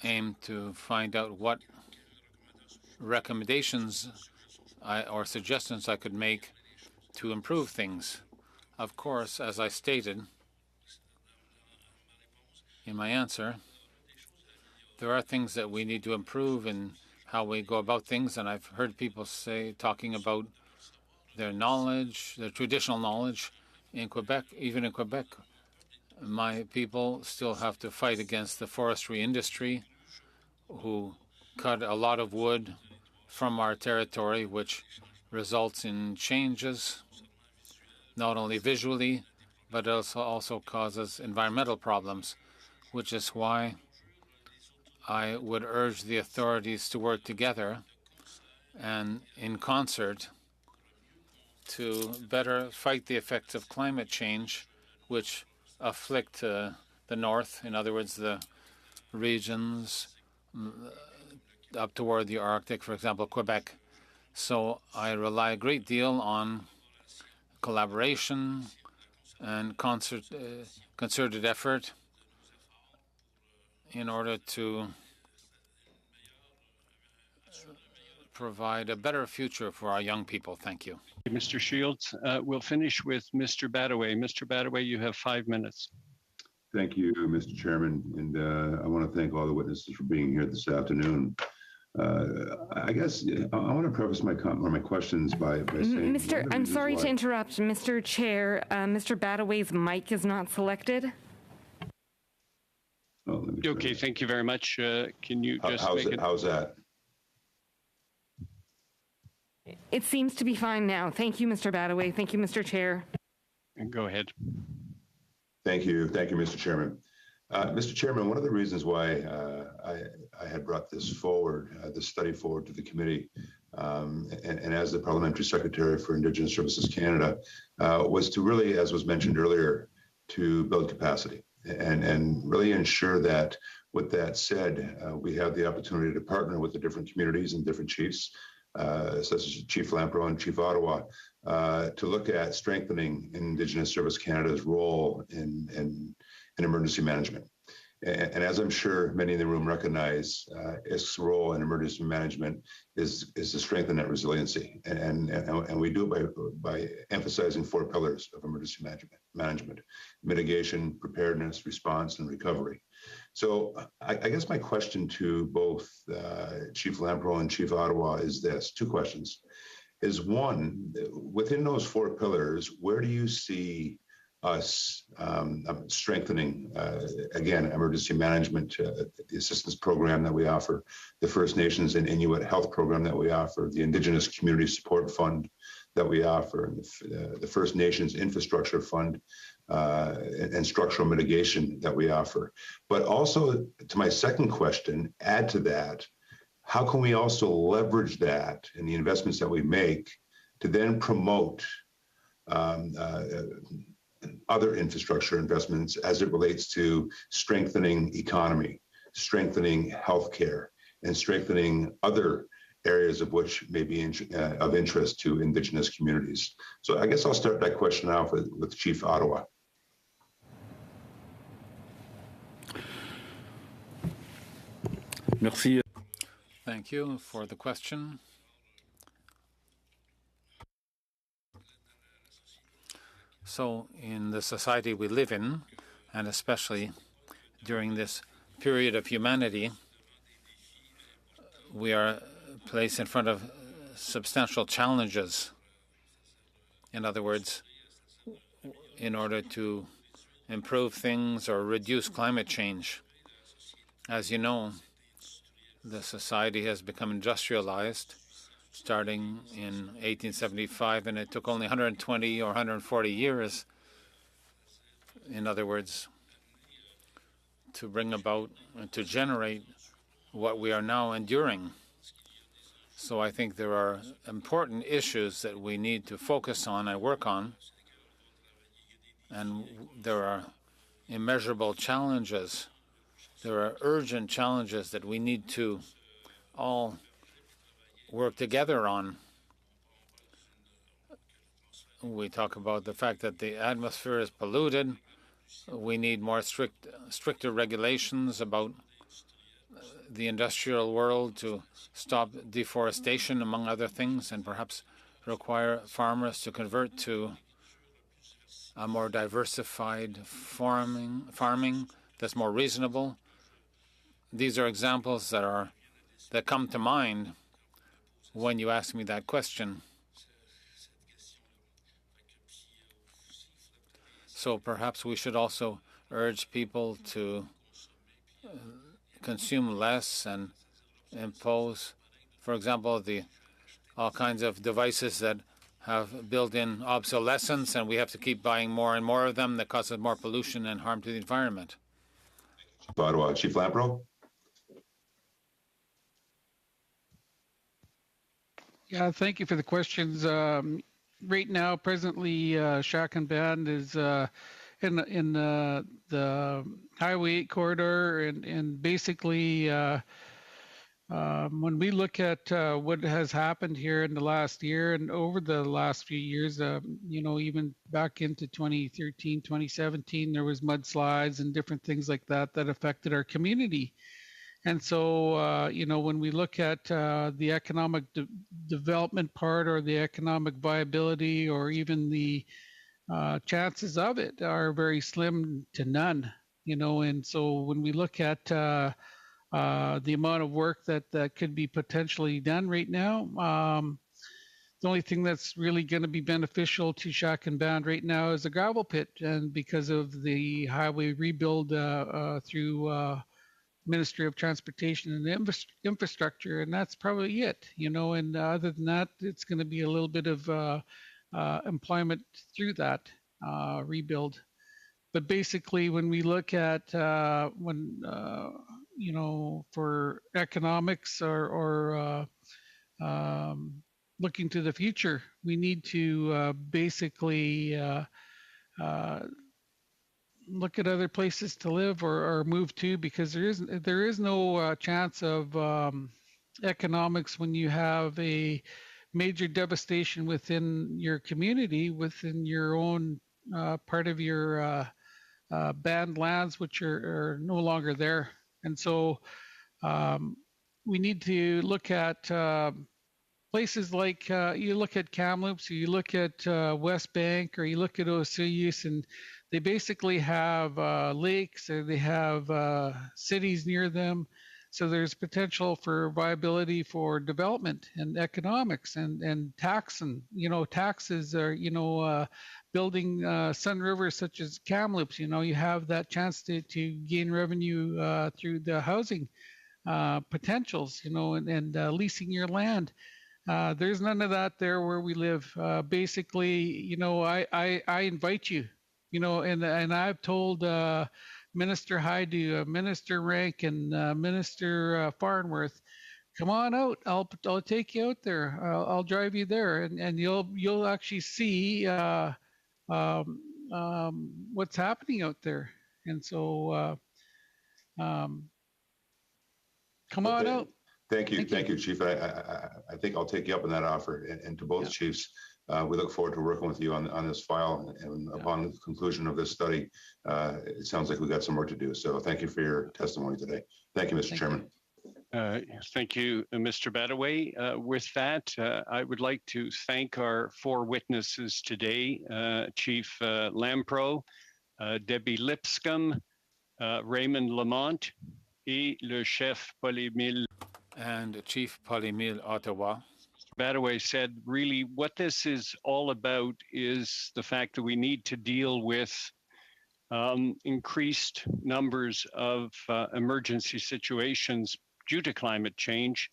aimed to find out what recommendations or suggestions I could make to improve things. Of course, as I stated in my answer, there are things that we need to improve in how we go about things, and I've heard people talking about their knowledge, their traditional knowledge. In Quebec, even in Quebec, my people still have to fight against the forestry industry, who cut a lot of wood from our territory, which results in changes, not only visually, but also causes environmental problems, which is why I would urge the authorities to work together and in concert to better fight the effects of climate change, which afflict the north, in other words, the regions up toward the Arctic, for example, Quebec. So I rely a great deal on collaboration and concerted effort in order to provide a better future for our young people. Thank you. Mr. Shields, we'll finish with Mr. Badaway. Mr. Badaway, you have 5 minutes. Thank you, Mr. Chairman, and I want to thank all the witnesses for being here this afternoon. I guess I want to preface my questions by saying... I'm sorry to interrupt. Mr. Chair, Mr. Badaway's mic is not selected. Oh, okay, thank you very much. Can you just how's that? It seems to be fine now. Thank you, Mr. Badaway. Thank you, Mr. Chair. Go ahead. Thank you, Mr. Chairman. Mr. Chairman, one of the reasons why I had brought this forward, this study forward to the committee, and as the Parliamentary Secretary for Indigenous Services Canada, was to really, as was mentioned earlier, to build capacity and really ensure that, with that said, we have the opportunity to partner with the different communities and different chiefs, such as Chief Lampro and Chief Ottawa, to look at strengthening Indigenous Service Canada's role in emergency management. And as I'm sure many in the room recognize, ISK's role in emergency management is to strengthen that resiliency. And we do it by emphasizing 4 pillars of emergency management: mitigation, preparedness, response, and recovery. So I guess my question to both Chief Lampro and Chief Ottawa is this: 2 questions. Is one, within those 4 pillars, where do you see us strengthening, again, emergency management, the assistance program that we offer, the First Nations and Inuit health program that we offer, the Indigenous Community Support Fund that we offer, and the First Nations Infrastructure Fund, and structural mitigation that we offer. But also, to my second question, add to that, how can we also leverage that in the investments that we make to then promote other infrastructure investments as it relates to strengthening economy, strengthening healthcare, and strengthening other areas of which may be of interest to Indigenous communities? So I guess I'll start that question off with Chief Ottawa. Merci. Thank you for the question. So in the society we live in, and especially during this period of humanity, we are placed in front of substantial challenges. In other words, in order to improve things or reduce climate change. As you know, the society has become industrialized starting in 1875, and it took only 120 or 140 years, in other words, to bring about and to generate what we are now enduring. So I think there are important issues that we need to focus on and work on, and there are immeasurable challenges. There are urgent challenges that we need to all work together on. We talk about the fact that the atmosphere is polluted. We need more stricter regulations about the industrial world to stop deforestation, among other things, and perhaps require farmers to convert to a more diversified farming that's more reasonable. These are examples that come to mind when you ask me that question. So perhaps we should also urge people to consume less and impose, for example, all kinds of devices that have built-in obsolescence, and we have to keep buying more and more of them that causes more pollution and harm to the environment. Ottawa, Chief Lampro. Yeah, thank you for the questions. Right now, presently, Shack and Band is in the Highway 8 corridor, and basically, when we look at what has happened here in the last year and over the last few years, even back into 2013, 2017, there was mudslides and different things like that that affected our community. And so, when we look at the economic development part or the economic viability or even the chances of it are very slim to none, and so when we look at the amount of work that could be potentially done right now, the only thing that's really going to be beneficial to Shack and Band right now is a gravel pit, and because of the highway rebuild through Ministry of Transportation and Infrastructure, and that's probably it, and other than that, it's going to be a little bit of employment through that rebuild. But basically, when we look at for economics or looking to the future, we need to basically look at other places to live or move to, because there is no chance of economics when you have a major devastation within your community, within your own part of your banned lands, which are no longer there. And so we need to look at places like you look at Kamloops, or you look at West Bank, or you look at Osoyoos, and they basically have lakes, or they have cities near them. So there's potential for viability for development and economics and taxes are, building Sun River such as Kamloops, you have that chance to gain revenue through the housing potentials, and leasing your land. There's none of that there where we live. Basically, I invite you, and I've told Minister Haidu, Minister Rank, and Minister Farnworth, come on out. I'll take you out there. I'll drive you there, and you'll actually see what's happening out there. And so, come on out. Thank you, Chief. I think I'll take you up on that offer, and to both chiefs, we look forward to working with you on this file. And upon the conclusion of this study, it sounds like we got some work to do. So thank you for your testimony today. Thank you, Mr. Chairman. Thank you, Mr. Badaway. With that, I would like to thank our 4 witnesses today, Chief Lampro, Debbie Lipscomb, Raymond Lamont, et le chef Paul-Émile and Chief Paul-Émile Ottawa. Badaway said, really, what this is all about is the fact that we need to deal with increased numbers of emergency situations due to climate change.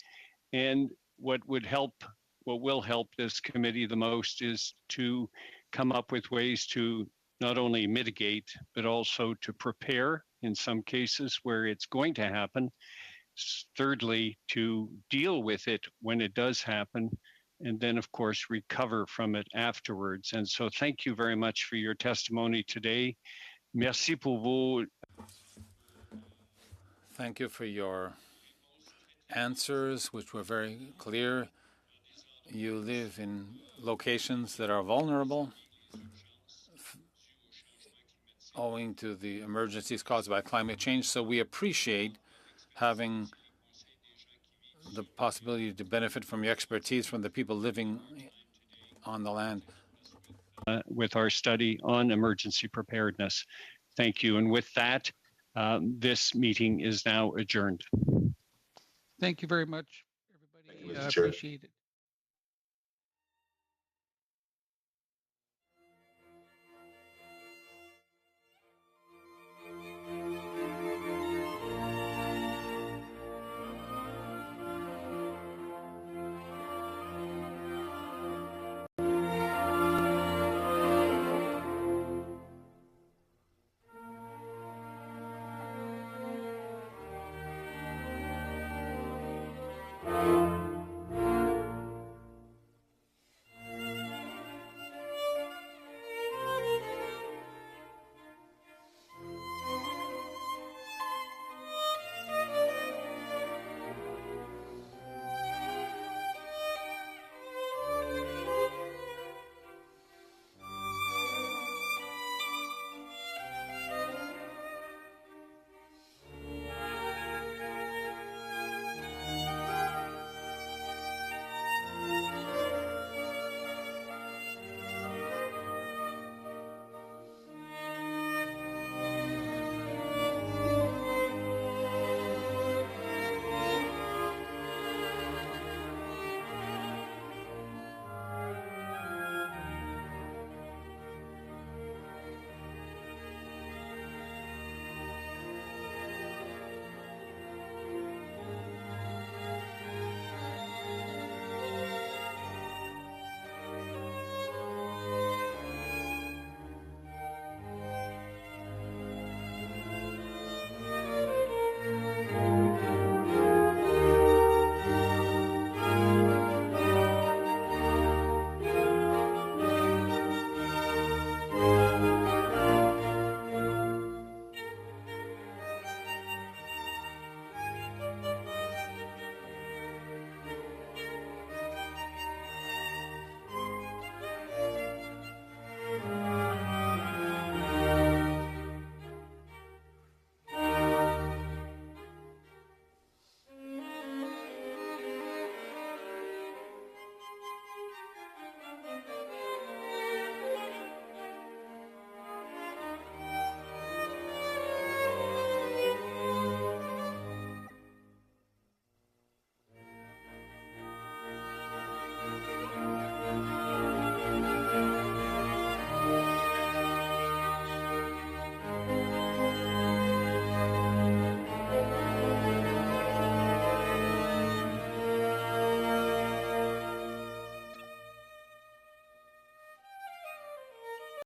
And what will help this committee the most is to come up with ways to not only mitigate, but also to prepare in some cases where it's going to happen. Thirdly, to deal with it when it does happen, and then, of course, recover from it afterwards. And so thank you very much for your testimony today. Merci pour vos... Thank you for your answers, which were very clear. You live in locations that are vulnerable owing to the emergencies caused by climate change. So we appreciate having the possibility to benefit from your expertise from the people living on the land. With our study on emergency preparedness. Thank you. And with that, this meeting is now adjourned. Thank you very much, everybody. Thank you, Mr. Chair. Appreciate it.